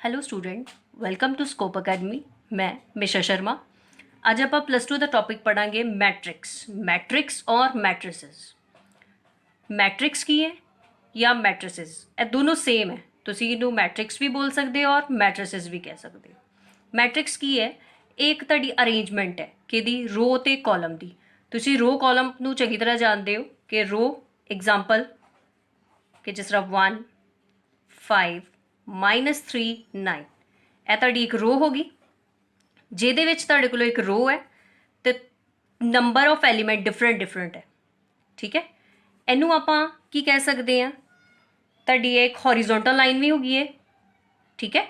Hello student, welcome to Scope Academy. मैं मिशा शर्मा। ਅੱਜ ਆਪਾਂ +2 ਦਾ ਟੌਪਿਕ ਪੜਾਂਗੇ ਮੈਟ੍ਰਿਕਸ ਔਰ ਮੈਟ੍ਰਿਸਿਸ। ਮੈਟ੍ਰਿਕਸ ਕੀ ਹੈ ਜਾਂ ਮੈਟ੍ਰਿਸਿਸ, ਇਹ ਦੋਨੋਂ ਸੇਮ ਹੈ। ਤੁਸੀਂ ਇਹਨੂੰ ਮੈਟ੍ਰਿਕਸ ਵੀ ਬੋਲ ਸਕਦੇ ਹੋ ਔਰ ਮੈਟ੍ਰਿਸਿਸ ਵੀ ਕਹਿ ਸਕਦੇ ਹੋ। ਮੈਟ੍ਰਿਕਸ ਕੀ ਹੈ? ਇਹ ਇੱਕ ਤੁਹਾਡੀ ਅਰੇਂਜਮੈਂਟ ਹੈ ਕਿਹਦੀ, ਰੋ ਤੇ ਕਾਲਮ ਦੀ। ਤੁਸੀਂ ਰੋ ਕਾਲਮ ਨੂੰ ਚੰਗੀ ਤਰ੍ਹਾਂ ਜਾਣਦੇ ਹੋ ਕਿ ਰੋ ਐਗਜ਼ਾਮਪਲ ਕਿ ਜਿਸ ਤਰ੍ਹਾਂ 1 5 -3 9, ਇਹ ਤੁਹਾਡੀ ਇੱਕ ਰੋ ਹੋ ਗਈ ਜਿਹਦੇ ਵਿੱਚ ਤੁਹਾਡੇ ਕੋਲ ਇੱਕ ਰੋ ਹੈ ਤੇ ਨੰਬਰ ਆਫ ਐਲੀਮੈਂਟ ਡਿਫਰੈਂਟ ਹੈ। ਠੀਕ ਹੈ, ਇਹਨੂੰ ਆਪਾਂ ਕੀ ਕਹਿ ਸਕਦੇ ਹਾਂ? ਤੁਹਾਡੀ ਇੱਕ ਹੌਰੀਜ਼ੋਂਟਲ ਲਾਈਨ ਵੀ ਹੋ ਗਈ ਹੈ। ਠੀਕ ਹੈ,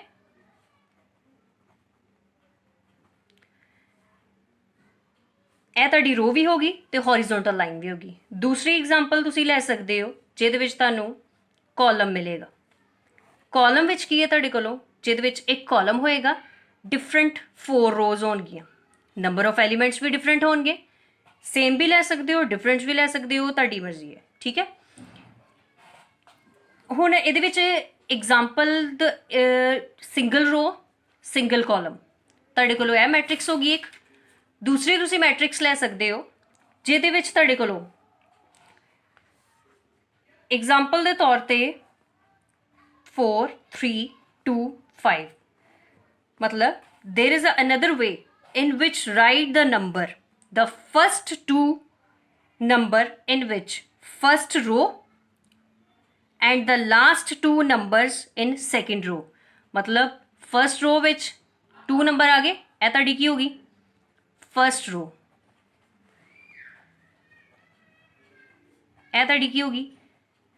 ਇਹ ਤੁਹਾਡੀ ਰੋ ਵੀ ਹੋ ਗਈ ਤੇ ਹੌਰੀਜ਼ੋਂਟਲ ਲਾਈਨ ਵੀ ਹੋ ਗਈ। ਦੂਸਰੀ ਐਗਜ਼ਾਮਪਲ ਤੁਸੀਂ ਲੈ ਸਕਦੇ ਹੋ ਜਿਹਦੇ ਵਿੱਚ ਤੁਹਾਨੂੰ ਕਾਲਮ ਮਿਲੇਗਾ। ਕਾਲਮ ਵਿੱਚ ਕੀ ਹੈ ਤੁਹਾਡੇ ਕੋਲੋਂ, ਜਿਹਦੇ ਵਿੱਚ ਇੱਕ ਕਾਲਮ ਹੋਏਗਾ, ਡਿਫਰੈਂਟ 4 ਰੋਜ਼ ਹੋਣਗੀਆਂ, ਨੰਬਰ ਆਫ ਐਲੀਮੈਂਟਸ ਵੀ ਡਿਫਰੈਂਟ ਹੋਣਗੇ। ਸੇਮ ਵੀ ਲੈ ਸਕਦੇ ਹੋ, ਡਿਫਰੈਂਟ ਵੀ ਲੈ ਸਕਦੇ ਹੋ, ਤੁਹਾਡੀ ਮਰਜ਼ੀ ਹੈ। ਠੀਕ ਹੈ, ਹੁਣ ਇਹਦੇ ਵਿੱਚ ਐਗਜ਼ਾਮਪਲ ਸਿੰਗਲ ਰੋ ਸਿੰਗਲ ਕਾਲਮ, ਤੁਹਾਡੇ ਕੋਲੋਂ ਇਹ ਮੈਟ੍ਰਿਕਸ ਹੋ ਗਈ ਇੱਕ। ਦੂਸਰੀ ਤੁਸੀਂ ਮੈਟ੍ਰਿਕਸ ਲੈ ਸਕਦੇ ਹੋ ਜਿਹਦੇ ਵਿੱਚ ਤੁਹਾਡੇ ਕੋਲੋਂ ਐਗਜ਼ਾਮਪਲ ਦੇ ਤੌਰ ਤੇ 4 3 2 5, मतलब there is another way in which write the number, the first two number in which first row and the last two numbers in second row, मतलब first row ਵਿੱਚ 2 ਨੰਬਰ ਆ ਗਏ, ਇਹ ਤੁਹਾਡੀ ਕੀ ਹੋਗੀ first row, ਇਹ ਤੁਹਾਡੀ ਕੀ ਹੋਗੀ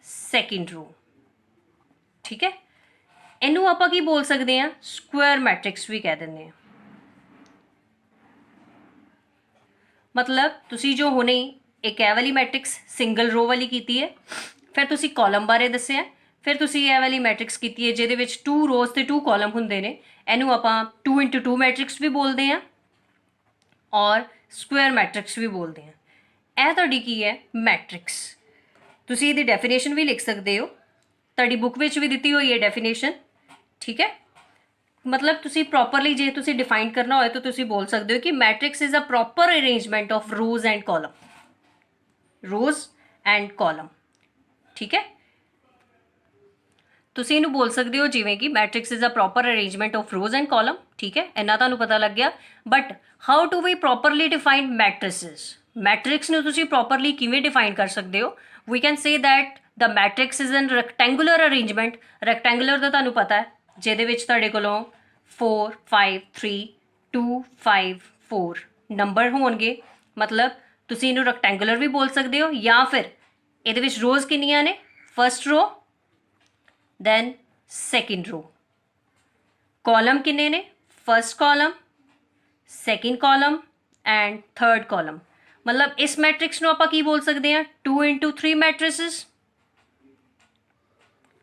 second row। ਠੀਕ ਹੈ, ਇਹਨੂੰ ਆਪਾਂ ਕੀ ਬੋਲ ਸਕਦੇ ਹਾਂ? ਸਕੁਅਰ ਮੈਟ੍ਰਿਕਸ ਵੀ ਕਹਿ ਦਿੰਦੇ ਹਾਂ। ਮਤਲਬ ਤੁਸੀਂ ਜੋ ਹੁਣੇ ਇੱਕ ਇਹ ਵਾਲੀ ਮੈਟ੍ਰਿਕਸ ਸਿੰਗਲ ਰੋ ਵਾਲੀ ਕੀਤੀ ਹੈ, ਫਿਰ ਤੁਸੀਂ ਕਾਲਮ ਬਾਰੇ ਦੱਸਿਆ, ਫਿਰ ਤੁਸੀਂ ਇਹ ਵਾਲੀ ਮੈਟ੍ਰਿਕਸ ਕੀਤੀ ਹੈ ਜਿਹਦੇ ਵਿੱਚ 2 ਰੋਜ਼ ਤੇ 2 ਕਾਲਮ ਹੁੰਦੇ ਨੇ, ਇਹਨੂੰ ਆਪਾਂ 2x2 ਮੈਟ੍ਰਿਕਸ ਵੀ ਬੋਲਦੇ ਹਾਂ ਔਰ ਸਕੁਅਰ ਮੈਟ੍ਰਿਕਸ ਵੀ ਬੋਲਦੇ ਹਾਂ। ਇਹ ਤੁਹਾਡੀ ਕੀ ਹੈ? ਮੈਟ੍ਰਿਕਸ। ਤੁਸੀਂ ਇਹਦੀ ਡੈਫੀਨੇਸ਼ਨ ਵੀ ਲਿਖ ਸਕਦੇ ਹੋ, ਤੁਹਾਡੀ ਬੁੱਕ ਵਿੱਚ ਵੀ ਦਿੱਤੀ ਹੋਈ ਹੈ ਡੈਫੀਨੇਸ਼ਨ। ਠੀਕ ਹੈ, ਮਤਲਬ ਤੁਸੀਂ ਪ੍ਰੋਪਰਲੀ ਜੇ ਤੁਸੀਂ ਡਿਫਾਈਨ ਕਰਨਾ ਹੋਏ ਤਾਂ ਤੁਸੀਂ ਬੋਲ ਸਕਦੇ ਹੋ ਕਿ matrix is a proper arrangement of rows and column. ਠੀਕ ਹੈ, ਤੁਸੀਂ ਇਹਨੂੰ ਬੋਲ ਸਕਦੇ ਹੋ ਜਿਵੇਂ ਕਿ matrix is a proper arrangement of rows and column. ਠੀਕ ਹੈ, ਇੰਨਾ ਤੁਹਾਨੂੰ ਪਤਾ ਲੱਗ ਗਿਆ। But how to we properly define matrices? Matrix ਨੂੰ ਤੁਸੀਂ ਪ੍ਰੋਪਰਲੀ ਕਿਵੇਂ ਡਿਫਾਈਨ ਕਰ ਸਕਦੇ ਹੋ? We can say that the matrix is an rectangular arrangement. Rectangular ਦਾ ਤੁਹਾਨੂੰ ਪਤਾ ਹੈ, ਜਿਹਦੇ ਵਿੱਚ ਤੁਹਾਡੇ ਕੋਲੋਂ 4 5 3 2 5 4 ਨੰਬਰ ਹੋਣਗੇ। ਮਤਲਬ ਤੁਸੀਂ ਇਹਨੂੰ ਰੈਕਟੈਂਗੂਲਰ ਵੀ ਬੋਲ ਸਕਦੇ ਹੋ, ਜਾਂ ਫਿਰ ਇਹਦੇ ਵਿੱਚ ਰੋਜ਼ ਕਿੰਨੀਆਂ ਨੇ? ਫਸਟ ਰੋ then second row। ਕਾਲਮ ਕਿੰਨੇ ਨੇ? First column, second column and third column. ਮਤਲਬ ਇਸ ਮੈਟ੍ਰਿਕਸ ਨੂੰ ਆਪਾਂ ਕੀ ਬੋਲ ਸਕਦੇ ਹਾਂ? 2x3 ਮੈਟ੍ਰਿਸਿਸ।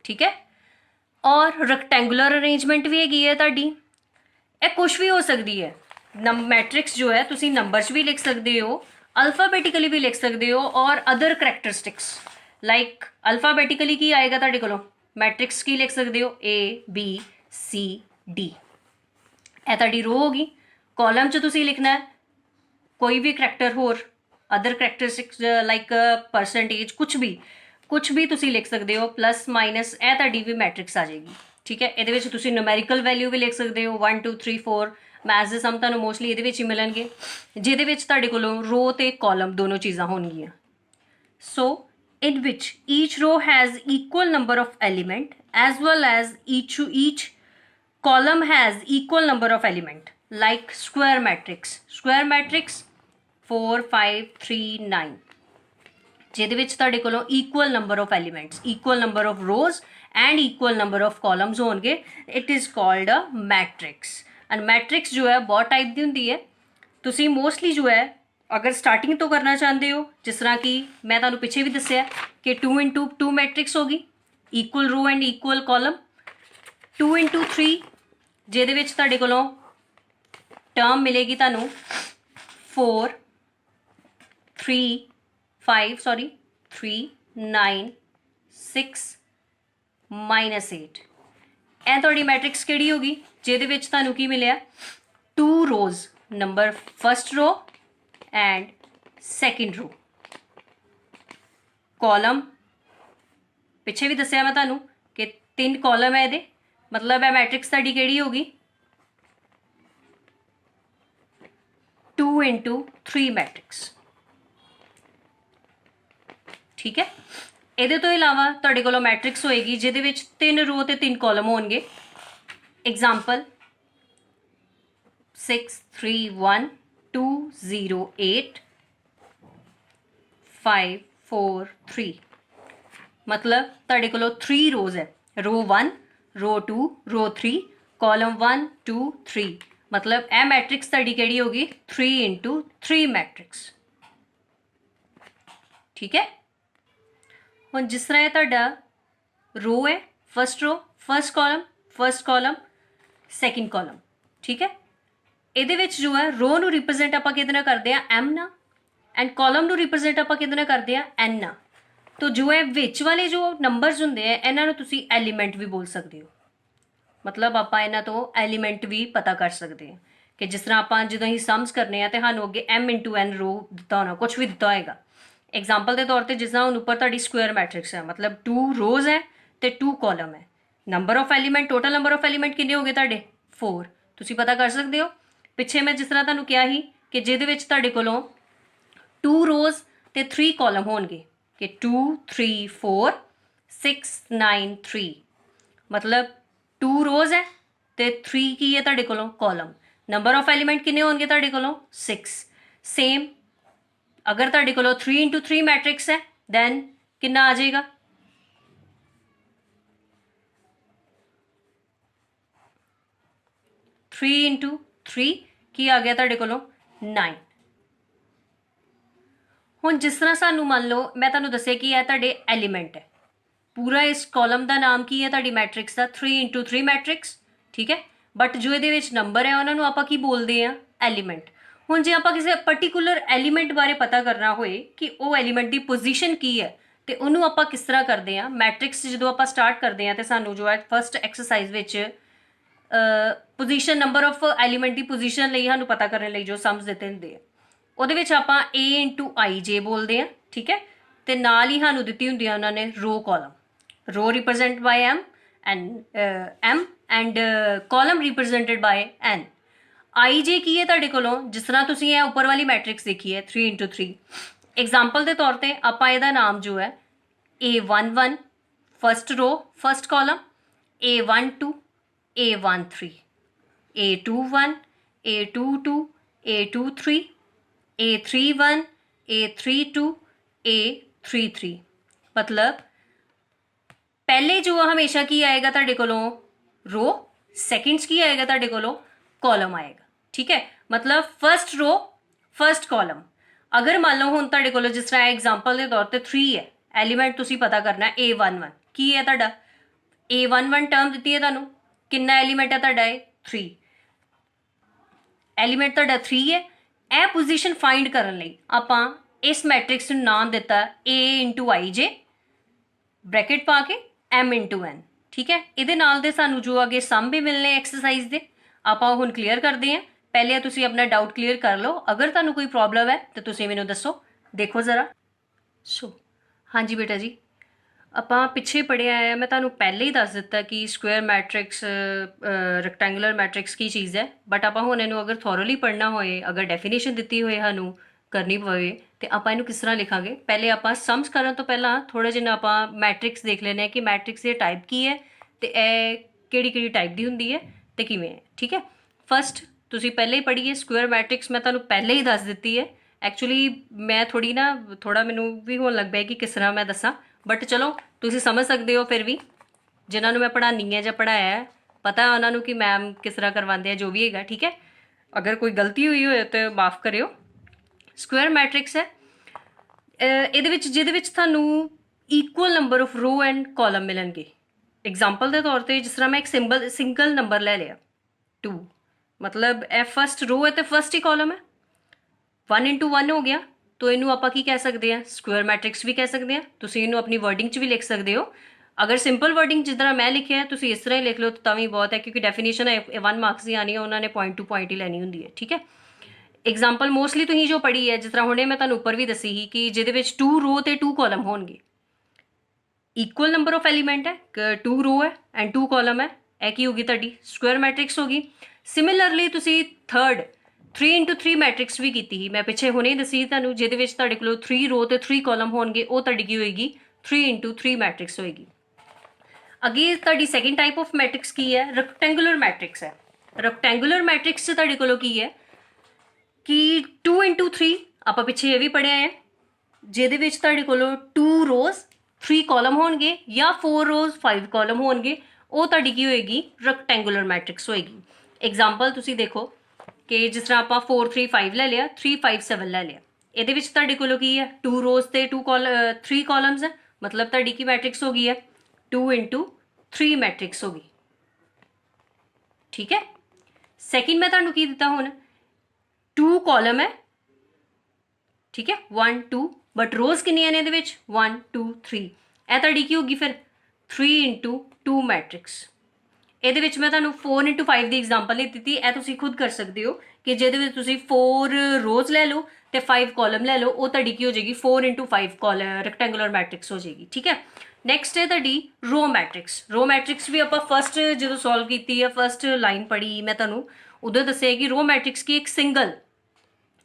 ਠੀਕ ਹੈ, ਔਰ ਰੈਕਟੈਂਗੂਲਰ ਅਰੇਂਜਮੈਂਟ ਵੀ ਹੈਗੀ ਹੈ ਤੁਹਾਡੀ। ਇਹ ਕੁਛ ਵੀ ਹੋ ਸਕਦੀ ਹੈ। ਮੈਟ੍ਰਿਕਸ ਜੋ ਹੈ ਤੁਸੀਂ ਨੰਬਰ 'ਚ ਵੀ ਲਿਖ ਸਕਦੇ ਹੋ, ਅਲਫਾਬੈਟਿਕਲੀ ਵੀ ਲਿਖ ਸਕਦੇ ਹੋ, ਔਰ ਅਦਰ ਕਰੈਕਟਰਿਸਟਿਕਸ ਲਾਈਕ ਅਲਫਾਬੈਟਿਕਲੀ ਕੀ ਆਏਗਾ ਤੁਹਾਡੇ ਕੋਲੋਂ? ਮੈਟ੍ਰਿਕਸ ਕੀ ਲਿਖ ਸਕਦੇ ਹੋ? A B C D, ਇਹ ਤੁਹਾਡੀ ਰੋ ਹੋ ਗਈ। ਕਾਲਮ 'ਚ ਤੁਸੀਂ ਲਿਖਣਾ ਹੈ ਕੋਈ ਵੀ ਕਰੈਕਟਰ, ਹੋਰ ਅਦਰ ਕਰੈਕਟਰਿਸਟਿਕਸ ਲਾਈਕ ਪਰਸੈਂਟੇਜ, ਕੁਛ ਵੀ ਤੁਸੀਂ ਲਿਖ ਸਕਦੇ ਹੋ, ਪਲੱਸ ਮਾਈਨਸ, ਇਹ ਤੁਹਾਡੀ ਵੀ ਮੈਟ੍ਰਿਕਸ ਆ ਜਾਏਗੀ। ਠੀਕ ਹੈ, ਇਹਦੇ ਵਿੱਚ ਤੁਸੀਂ ਨਿਊਮੈਰੀਕਲ ਵੈਲਿਊ ਵੀ ਲਿਖ ਸਕਦੇ ਹੋ, 1 2 3 4। ਮੈਥਸ ਦੇ ਸਮ ਤੁਹਾਨੂੰ ਮੋਸਟਲੀ ਇਹਦੇ ਵਿੱਚ ਹੀ ਮਿਲਣਗੇ, ਜਿਹਦੇ ਵਿੱਚ ਤੁਹਾਡੇ ਕੋਲੋਂ ਰੋ ਤੇ ਕਾਲਮ ਦੋਨੋਂ ਚੀਜ਼ਾਂ ਹੋਣਗੀਆਂ। ਸੋ in which each row has equal number of element as well as each column has equal number of element, like square matrix 4 5 3 9, ਜਿਹਦੇ ਵਿੱਚ ਤੁਹਾਡੇ ਕੋਲੋਂ equal number of elements, equal number of rows and equal number of columns ਹੋਣਗੇ। it is called a matrix। and matrix ਜੋ ਹੈ ਬਹੁਤ type ਦੀ ਹੁੰਦੀ ਹੈ। ਤੁਸੀਂ ਮੋਸਟਲੀ ਜੋ ਹੈ ਅਗਰ ਸਟਾਰਟਿੰਗ ਤੋਂ ਕਰਨਾ ਚਾਹੁੰਦੇ ਹੋ, ਜਿਸ ਤਰ੍ਹਾਂ ਕਿ ਮੈਂ ਤੁਹਾਨੂੰ ਪਿੱਛੇ ਵੀ ਦੱਸਿਆ ਕਿ 2x2 ਮੈਟ੍ਰਿਕਸ ਹੋ ਗਈ, ਇਕੁਅਲ ਰੋ ਐਂਡ ਇਕੁਅਲ ਕਾਲਮ। 2x3 ਜਿਹਦੇ ਵਿੱਚ ਤੁਹਾਡੇ ਕੋਲੋਂ ਟਰਮ ਮਿਲੇਗੀ ਤੁਹਾਨੂੰ 4 3 9 6 -8। ਇਹ ਤੁਹਾਡੀ ਮੈਟ੍ਰਿਕਸ ਕਿਹੜੀ ਹੋਗੀ ਜਿਹਦੇ ਵਿੱਚ ਤੁਹਾਨੂੰ ਕੀ ਮਿਲਿਆ 2 rows number first row and second row column ਪਿੱਛੇ ਵੀ ਦੱਸਿਆ ਮੈਂ ਤੁਹਾਨੂੰ ਕਿ 3 कॉलम ਹੈ ਇਹਦੇ मतलब ਇਹ ਮੈਟ੍ਰਿਕਸ ਤੁਹਾਡੀ ਕਿਹੜੀ ਹੋਗੀ 2 into 3 मैट्रिक्स ठीक है। ਇਹਦੇ ਤੋਂ ਇਲਾਵਾ ਤੁਹਾਡੇ ਕੋਲ ਮੈਟ੍ਰਿਕਸ ਹੋਏਗੀ ਜਿਹਦੇ ਵਿੱਚ 3 रो ਤੇ 3 कॉलम ਹੋਣਗੇ एग्जाम्पल 6 3 1 2 0 8 5 4 3 मतलब ਤੁਹਾਡੇ ਕੋਲ 3 रोज है रो 1 रो 2 रो 3 कॉलम 1 2 3 मतलब ਇਹ मैट्रिक्स ਤੁਹਾਡੀ ਕਿਹੜੀ होगी 3 into 3 मैट्रिक्स ठीक है। ਹੁਣ ਜਿਸ ਤਰ੍ਹਾਂ ਇਹ ਤੁਹਾਡਾ रो है first row first column second column ठीक है। ਇਹਦੇ ਵਿੱਚ ਜੋ ਹੈ रो ਨੂੰ ਰਿਪਰੈਜ਼ੈਂਟ ਆਪਾਂ ਕਿਹਦੇ ਨਾਲ ਕਰਦੇ ਆ m ਨਾਲ ਐਂਡ ਕॉलम ਨੂੰ ਰਿਪਰੈਜ਼ੈਂਟ ਆਪਾਂ ਕਿਹਦੇ ਨਾਲ ਕਰਦੇ ਆ n ਨਾਲ। तो जो है ਵਿੱਚ ਵਾਲੇ ਜੋ ਨੰਬਰਸ ਹੁੰਦੇ ਆ ਇਹਨਾਂ ਨੂੰ ਤੁਸੀਂ ਐਲੀਮੈਂਟ ਵੀ ਬੋਲ ਸਕਦੇ ਹੋ मतलब ਆਪਾਂ ਇਹਨਾਂ ਤੋਂ ਐਲੀਮੈਂਟ ਵੀ ਪਤਾ ਕਰ ਸਕਦੇ ਹਾਂ ਕਿ ਜਿਸ ਤਰ੍ਹਾਂ ਆਪਾਂ ਜਦੋਂ ਹੀ ਸਮਸ ਕਰਨੇ ਆ ਤੇ ਸਾਨੂੰ ਅੱਗੇ m into n रो ਦਿੱਤਾ ਹੋਣਾ ਕੁਝ ਵੀ ਦਿੱਤਾ ਹੋਏਗਾ एग्जाम्पल ਦੇ ਤੌਰ ਤੇ ਜਿਸ ਤਰ੍ਹਾਂ ਹੁਣ ਉੱਪਰ ਤੁਹਾਡੀ ਸਕੁਅਰ ਮੈਟ੍ਰਿਕਸ ਹੈ मतलब 2 रोज ਹੈ ਤੇ 2 कॉलम ਹੈ number of element total number of element ਕਿੰਨੇ ਹੋਗੇ ਤੁਹਾਡੇ 4 ਤੁਸੀਂ ਪਤਾ ਕਰ ਸਕਦੇ ਹੋ। ਪਿੱਛੇ ਮੈਂ ਜਿਸ ਤਰ੍ਹਾਂ ਤੁਹਾਨੂੰ ਕਿਹਾ ਸੀ ਕਿ ਜਿਹਦੇ ਵਿੱਚ ਤੁਹਾਡੇ ਕੋਲੋਂ 2 रोज ਤੇ 3 कॉलम ਹੋਣਗੇ कि 2 3 4 6 9 3 मतलब 2 रोज है तो 3 की है ਤੁਹਾਡੇ ਕੋਲੋਂ कॉलम नंबर ऑफ एलिमेंट किन्ने होंगे ਤੁਹਾਡੇ ਕੋਲੋਂ 6 सेम अगर ਤੁਹਾਡੇ ਕੋਲੋਂ 3 into 3 मैट्रिक्स है then कितना आ जाएगा 3 into 3 की आ गया ਤੁਹਾਡੇ ਕੋਲੋਂ 9। ਹੁਣ ਜਿਸ ਤਰ੍ਹਾਂ ਸਾਨੂੰ ਮੰਨ ਲਓ ਮੈਂ ਤੁਹਾਨੂੰ ਦੱਸਿਆ ਕਿ ਇਹ ਤੁਹਾਡੇ ਐਲੀਮੈਂਟ ਹੈ ਪੂਰਾ ਇਸ ਕਾਲਮ ਦਾ ਨਾਮ ਕੀ ਹੈ ਤੁਹਾਡੀ ਮੈਟ੍ਰਿਕਸ ਦਾ 3 into 3 ਮੈਟ੍ਰਿਕਸ ਠੀਕ ਹੈ ਬਟ ਜੋ ਇਹਦੇ ਵਿੱਚ ਨੰਬਰ ਹੈ ਉਹਨਾਂ ਨੂੰ ਆਪਾਂ ਕੀ ਬੋਲਦੇ ਆ ਐਲੀਮੈਂਟ। ਹੁਣ ਜੇ ਆਪਾਂ ਕਿਸੇ ਪਾਰਟਿਕੂਲਰ ਐਲੀਮੈਂਟ ਬਾਰੇ ਪਤਾ ਕਰਨਾ ਹੋਏ ਕਿ ਉਹ ਐਲੀਮੈਂਟ ਦੀ ਪੋਜੀਸ਼ਨ ਕੀ ਹੈ ਤੇ ਉਹਨੂੰ ਆਪਾਂ ਕਿਸ ਤਰ੍ਹਾਂ ਕਰਦੇ ਆ ਮੈਟ੍ਰਿਕਸ ਜਦੋਂ ਆਪਾਂ ਸਟਾਰਟ ਕਰਦੇ ਆ ਤੇ ਸਾਨੂੰ ਜੋ ਹੈ ਫਸਟ ਐਕਸਰਸਾਈਜ਼ ਵਿੱਚ position number of element the position ਲਈ ਸਾਨੂੰ ਪਤਾ ਕਰਨ ਲਈ ਜੋ ਸਮਸ ਦਿੱਤੇ ਹੁੰਦੇ ਆ ਉਹਦੇ ਵਿੱਚ ਆਪਾਂ a into ij ਬੋਲਦੇ ਆ ਠੀਕ ਹੈ ਤੇ ਨਾਲ ਹੀ ਸਾਨੂੰ ਦਿੱਤੀ ਹੁੰਦੀ ਆ ਉਹਨਾਂ ਨੇ row column row represent by m and column represented by n। I J की है ਤੁਹਾਡੇ ਕੋਲੋਂ ਜਿਸ ਤਰ੍ਹਾਂ ਤੁਸੀਂ ਇਹ ਉੱਪਰ ਵਾਲੀ ਮੈਟ੍ਰਿਕਸ ਦੇਖੀ ਹੈ 3 into 3 एग्जाम्पल ਦੇ ਤੌਰ ਤੇ ਆਪਾਂ ਇਹਦਾ ਨਾਮ ਜੋ ਹੈ a11 first row first column a12 a13 a21 a22 a23 a31 a32 a33 मतलब पहले जो हमेशा की आएगा ਤੁਹਾਡੇ ਕੋਲੋਂ रो सेकंड्स की आएगा ਤੁਹਾਡੇ ਕੋਲੋਂ कॉलम आएगा ठीक है मतलब फर्स्ट रो फर्स्ट कॉलम। अगर मान लो ਹੁਣ ਤੁਹਾਡੇ ਕੋਲੋਂ ਜਿਸ ਤਰ੍ਹਾਂ एग्जाम्पल ਦੇ ਤੌਰ ਤੇ 3 ਹੈ ਐਲੀਮੈਂਟ ਤੁਸੀਂ ਪਤਾ ਕਰਨਾ a11 ਕੀ ਹੈ ਤੁਹਾਡਾ a11 ਟਰਮ ਦਿੱਤੀ ਹੈ ਤੁਹਾਨੂੰ ਕਿੰਨਾ ਐਲੀਮੈਂਟ ਹੈ ਤੁਹਾਡਾ ਇਹ 3 ਐਲੀਮੈਂਟ ਤੁਹਾਡਾ 3 ਹੈ। ਇਹ ਪੋਜੀਸ਼ਨ ਫਾਈਂਡ ਕਰਨ ਲਈ ਆਪਾਂ ਇਸ ਮੈਟ੍ਰਿਕਸ ਨੂੰ ਨਾਮ ਦਿੱਤਾ a into ij ब्रैकेट पा के m into n ठीक है। ਇਹਦੇ ਨਾਲ ਦੇ ਸਾਨੂੰ ਜੋ ਅੱਗੇ ਸਮ ਵੀ ਮਿਲਨੇ ਐਕਸਰਸਾਈਜ਼ ਦੇ ਆਪਾਂ ਹੁਣ ਕਲੀਅਰ ਕਰਦੇ ਹਾਂ। ਪਹਿਲੇ ਤੁਸੀਂ ਆਪਣਾ ਡਾਊਟ ਕਲੀਅਰ ਕਰ ਲਓ ਅਗਰ ਤੁਹਾਨੂੰ ਕੋਈ ਪ੍ਰੋਬਲਮ ਹੈ ਤਾਂ ਤੁਸੀਂ ਮੈਨੂੰ ਦੱਸੋ। ਦੇਖੋ ਜ਼ਰਾ ਸੋ ਹਾਂਜੀ ਬੇਟਾ ਜੀ ਆਪਾਂ ਪਿੱਛੇ ਪੜ੍ਹਿਆ ਹੈ ਮੈਂ ਤੁਹਾਨੂੰ ਪਹਿਲੇ ਹੀ ਦੱਸ ਦਿੱਤਾ ਕਿ ਸਕੁਅਰ ਮੈਟ੍ਰਿਕਸ ਰੈਕਟੈਂਗੂਲਰ ਮੈਟ੍ਰਿਕਸ ਕੀ ਚੀਜ਼ ਹੈ ਬਟ ਆਪਾਂ ਹੁਣ ਇਹਨੂੰ ਅਗਰ ਥੋਰਲੀ ਪੜ੍ਹਨਾ ਹੋਏ ਅਗਰ ਡੈਫੀਨੇਸ਼ਨ ਦਿੱਤੀ ਹੋਏ ਸਾਨੂੰ ਕਰਨੀ ਪਵੇ ਤੇ ਆਪਾਂ ਇਹਨੂੰ ਕਿਸ ਤਰ੍ਹਾਂ ਲਿਖਾਂਗੇ। ਪਹਿਲੇ ਆਪਾਂ ਸਮਸ ਕਰਨ ਤੋਂ ਪਹਿਲਾਂ ਥੋੜਾ ਜਿਹਾ ਆਪਾਂ ਮੈਟ੍ਰਿਕਸ ਦੇਖ ਲੈਣੇ ਆ ਕਿ ਮੈਟ੍ਰਿਕਸ ਦੇ ਟਾਈਪ ਕੀ ਹੈ ਤੇ ਇਹ ਕਿਹੜੀ ਕਿਹੜੀ ਟਾਈਪ ਦੀ ਹੁੰਦੀ ਹੈ ਤੇ ਕਿਵੇਂ ਹੈ ਠੀਕ ਹੈ। ਫਸਟ ਤੁਸੀਂ ਪਹਿਲੇ ਹੀ ਪੜ੍ਹੀਏ ਸਕੁਅਰ ਮੈਟ੍ਰਿਕਸ ਮੈਂ ਤੁਹਾਨੂੰ ਪਹਿਲੇ ਹੀ ਦੱਸ ਦਿੱਤੀ ਹੈ ਐਕਚੁਅਲੀ ਮੈਂ ਥੋੜਾ ਮੈਨੂੰ ਵੀ ਹੋਣ ਲੱਗ ਪਿਆ ਕਿ ਕਿਸ ਤਰ੍ਹਾਂ ਮੈਂ ਦੱਸਾਂ ਬਟ ਚਲੋ ਤੁਸੀਂ ਸਮਝ ਸਕਦੇ ਹੋ ਫਿਰ ਵੀ ਜਿਨ੍ਹਾਂ ਨੂੰ ਮੈਂ ਪੜ੍ਹਾਉਂਦੀ ਹਾਂ ਜਾਂ ਪੜ੍ਹਾਇਆ ਹੈ ਪਤਾ ਉਹਨਾਂ ਨੂੰ ਕਿ ਮੈਮ ਕਿਸ ਤਰ੍ਹਾਂ ਕਰਵਾਉਂਦੇ ਆ ਜੋ ਵੀ ਹੈਗਾ ਠੀਕ ਹੈ। ਅਗਰ ਕੋਈ ਗਲਤੀ ਹੋਈ ਹੋਏ ਤਾਂ ਮਾਫ ਕਰਿਓ। ਸਕੁਅਰ ਮੈਟ੍ਰਿਕਸ ਹੈ ਇਹਦੇ ਵਿੱਚ ਜਿਹਦੇ ਵਿੱਚ ਤੁਹਾਨੂੰ equal number of row and column ਮਿਲਣਗੇ। एग्जाम्पल ਦੇ ਤੌਰ ਤੇ ਜਿਸ ਤਰ੍ਹਾਂ ਮੈਂ ਇੱਕ ਸਿੰਗਲ ਨੰਬਰ ਲੈ ਲਿਆ 2 मतलब ਇਹ ਫਸਟ रो ਹੈ ਤੇ ਫਸਟ ਹੀ ਕॉलम ਹੈ 1 into 1 ਹੋ ਗਿਆ तो ਇਹਨੂੰ ਆਪਾਂ ਕੀ ਕਹਿ ਸਕਦੇ ਹਾਂ ਸਕੁਅਰ ਮੈਟ੍ਰਿਕਸ ਵੀ ਕਹਿ ਸਕਦੇ ਹਾਂ। ਤੁਸੀਂ ਇਹਨੂੰ ਆਪਣੀ ਵਰਡਿੰਗ 'ਚ ਵੀ ਲਿਖ ਸਕਦੇ ਹੋ अगर सिंपल वर्डिंग जिस तरह मैं लिखिਆ ਤੁਸੀਂ ਇਸ ਤਰ੍ਹਾਂ ਹੀ ਲਿਖ ਲਓ ਤਾਂ ਵੀ ਬਹੁਤ ਹੈ ਕਿਉਂਕਿ ਡੈਫੀਨੇਸ਼ਨ 1 ਮਾਰਕਸ ਦੀ ਆਣੀ ਹੈ ਉਹਨਾਂ ਨੇ ਪੁਆਇੰਟ ਟੂ ਪੁਆਇੰਟ ਹੀ ਲੈਣੀ ਹੁੰਦੀ ਹੈ ਠੀਕ ਹੈ एग्जाम्पल मोस्टली तुसीं जो पढ़ी है जिस तरह हुणे मैं तुहानूं उपर भी दसी ही कि जिहदे विच 2 रो ते 2 कॉलम होणगे इक्वल नंबर ऑफ एलीमेंट है 2 रो है एंड 2 कॉलम है यह की होगी तुहाडी स्क्वायर मैट्रिक्स होगी सिमिलरली तुसीं थर्ड 3 इंटू 3 मैट्रिक्स भी की मैं पिछे हुणे दसी तुहानूं जिहदे विच तुहाडे कोल 3 रो ते 3 कॉलम होणगे वो तुहाडी की होएगी 3 इंटू 3 मैट्रिक्स होएगी अगे तुहाडी सैकेंड टाइप ऑफ मैट्रिक्स की है रेक्टेंगुलर मैट्रिक्स है रेक्टेंगुलर मैट्रिक्स तुहाडे कोल की है कि 2 इंटू 3 आप पिछे ये भी पढ़िया है जिहदे विच तुहाडे कोल 2 रोज़ 3 कॉलम होणगे या 4 रोज़ 5 कॉलम होणगे वो तुहाडी की होएगी रेक्टेंगुलर मैट्रिक्स होएगी एग्जाम्पल तुसीं देखो कि जिस तरह आप 4 3 5 ले लिया 3 5 7 ले लिया ये तुहाडे कोल की है 2 रोज़ ते 3 कॉलम्स है मतलब तुहाडी की मैट्रिक्स हो गई है 2 इंटू 3 मैट्रिक्स होगी ठीक है सैकेंड मैं तुहानूं की दिता हुण 2 कॉलम है ठीक है 1 2 बट रोज़ कितनी ने 1 2 3 ਇਹ ਤੁਹਾਡੀ ਕੀ ਹੋगी फिर 3 इंटू 2 मैट्रिक्स ਇਹਦੇ ਵਿੱਚ ਮੈਂ ਤੁਹਾਨੂੰ 4 इंटू 5 ਦੀ एग्जाम्पल नहीं ਦਿੱਤੀ ਇਹ ਤੁਸੀਂ खुद कर सकते हो कि ਜਿਹਦੇ ਵਿੱਚ ਤੁਸੀਂ 4 रोज़ ले लो तो 5 कॉलम ले लो वो ਤੁਹਾਡੀ की हो जाएगी 4 इंटू 5 कॉलम रेक्टेंगुलर मैट्रिक्स हो जाएगी ठीक है नैक्सट है ਤੁਹਾਡੀ रो मैट्रिक्स भी ਆਪਾਂ फस्ट जो सॉल्व की है फस्ट लाइन पढ़ी मैं ਤੁਹਾਨੂੰ उदों दसिया कि रो मैट्रिक्स की एक सिंगल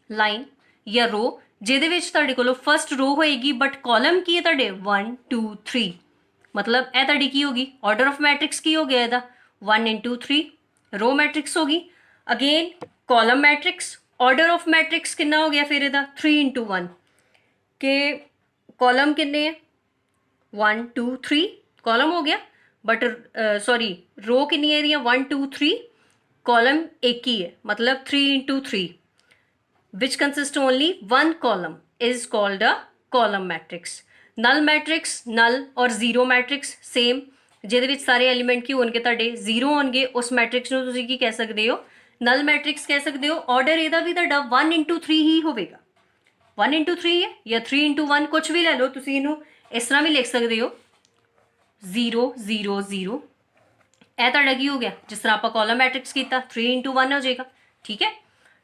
लाइन या रो जिहदे विच तुहाडे कोल फस्ट रो होएगी बट कॉलम की है तुहाडे 1 2 3 मतलब यह तुहाडी की होगी ऑर्डर ऑफ मैट्रिक्स की हो गया इहदा 1 इंटू 3 रो मैट्रिक्स होगी again column matrix order of matrix कितना हो गया फिर इहदा 3 इंटू 1 के कॉलम किन्ने है 1 2 3 कॉलम हो गया बट सॉरी रो कितनी है 1 2 3 कॉलम एक ही है मतलब 3 into 3 which consists only one column is called a column matrix null और zero matrix same ਜਿਹਦੇ ਵਿੱਚ ਸਾਰੇ ਐਲੀਮੈਂਟ ਕੀ ਹੋਣਗੇ ਤੁਹਾਡੇ ਜ਼ੀਰੋ ਹੋਣਗੇ ਉਸ ਮੈਟ੍ਰਿਕਸ ਨੂੰ ਤੁਸੀਂ ਕੀ ਕਹਿ ਸਕਦੇ ਹੋ ਨਲ ਮੈਟ੍ਰਿਕਸ ਕਹਿ ਸਕਦੇ ਹੋ ਆਰਡਰ ਇਹਦਾ ਵੀ ਤੁਹਾਡਾ 1 ਇੰਟੂ 3 ਹੀ ਹੋਵੇਗਾ 1 ਇੰਟੂ 3 ਹੈ ਜਾਂ 3 ਇੰਟੂ 1 ਕੁਝ ਵੀ ਲੈ ਲਓ ਤੁਸੀਂ ਇਹਨੂੰ ਇਸ ਤਰ੍ਹਾਂ ਵੀ ਲਿਖ ਸਕਦੇ ਹੋ 0 0 0 ਇਹ ਤੁਹਾਡਾ ਕੀ ਹੋ ਗਿਆ ਜਿਸ ਤਰ੍ਹਾਂ ਆਪਾਂ ਕਾਲਮ ਮੈਟ੍ਰਿਕਸ ਕੀਤਾ 3 ਇੰਟੂ 1 ਹੋ ਜਾਏਗਾ ਠੀਕ ਹੈ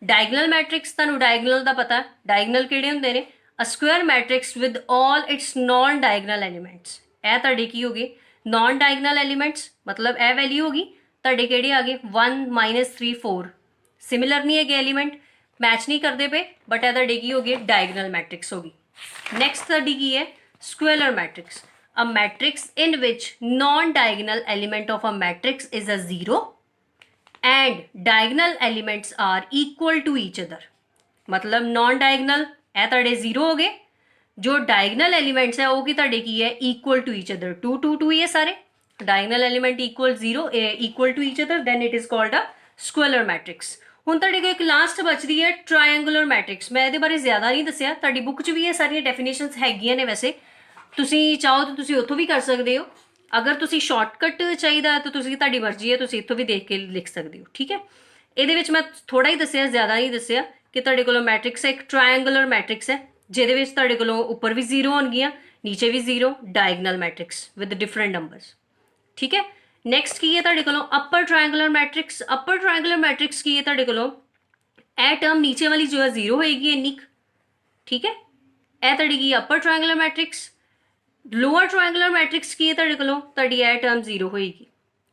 डायगनल मैट्रिक्स तुहानूं डायगनल का पता डायगनल किहड़े हुंदे ने a square matrix with all it's non diagonal elements यह तुहाडे की हो गए नॉन डायगनल एलीमेंट्स मतलब यह वैल्यू होगी तुहाडे किहड़े आ गए 1 -3 4 सिमिलर नहीं है एलीमेंट मैच नहीं करते पे बट यह तुहाडे की हो गए डायगनल मैट्रिक्स होगी नैक्सट तुहाडी की है scalar matrix a matrix in which non diagonal element of a matrix is a zero and diagonal elements are equal to each other मतलब नॉन डायगनल है तुहाडे जीरो हो गए जो डायगनल एलिमेंट्स है वो की तुहाडे की है इक्वल टू ईच अदर 2 2 2 ही है सारे diagonal element equal zero equal to each other then it is called a scalar matrix हुण तुहाडे कोल एक लास्ट बचदी है ट्रायंगुलर मैट्रिक्स मैं इहदे बारे ज़्यादा नहीं दस्सिया तुहाडी बुक च भी ये सारियां डेफिनेशनस हैगियां ने वैसे तुसीं चाहो तो तुसीं उत्थों भी कर सकते हो अगर तुसी शॉर्टकट चाहिए तो तुसी तुहाडी मर्जी है तुसी इत्थों भी देख के लिख सकते हो ठीक है ਇਹਦੇ ਵਿੱਚ मैं थोड़ा ही दस्सिया ज़्यादा नहीं दस्सिया कि तुहाडे कोलों मैट्रिक्स एक ट्रायंगुलर मैट्रिक्स है जिहदे विच तुहाडे कोलों उपर भी जीरो होणगियां नीचे भी zero diagonal matrix with different numbers ठीक है नैक्सट की है तुहाडे कोलों अपर ट्रायंगुलर मैट्रिक्स की है तुहाडे कोलों ए टर्म नीचे वाली जो है जीरो होएगी इन्नी ठीक है ए तुहाडी की upper triangular matrix lower triangular matrix की है तुहाडे कोलों तुहाडी ए टर्म जीरो होएगी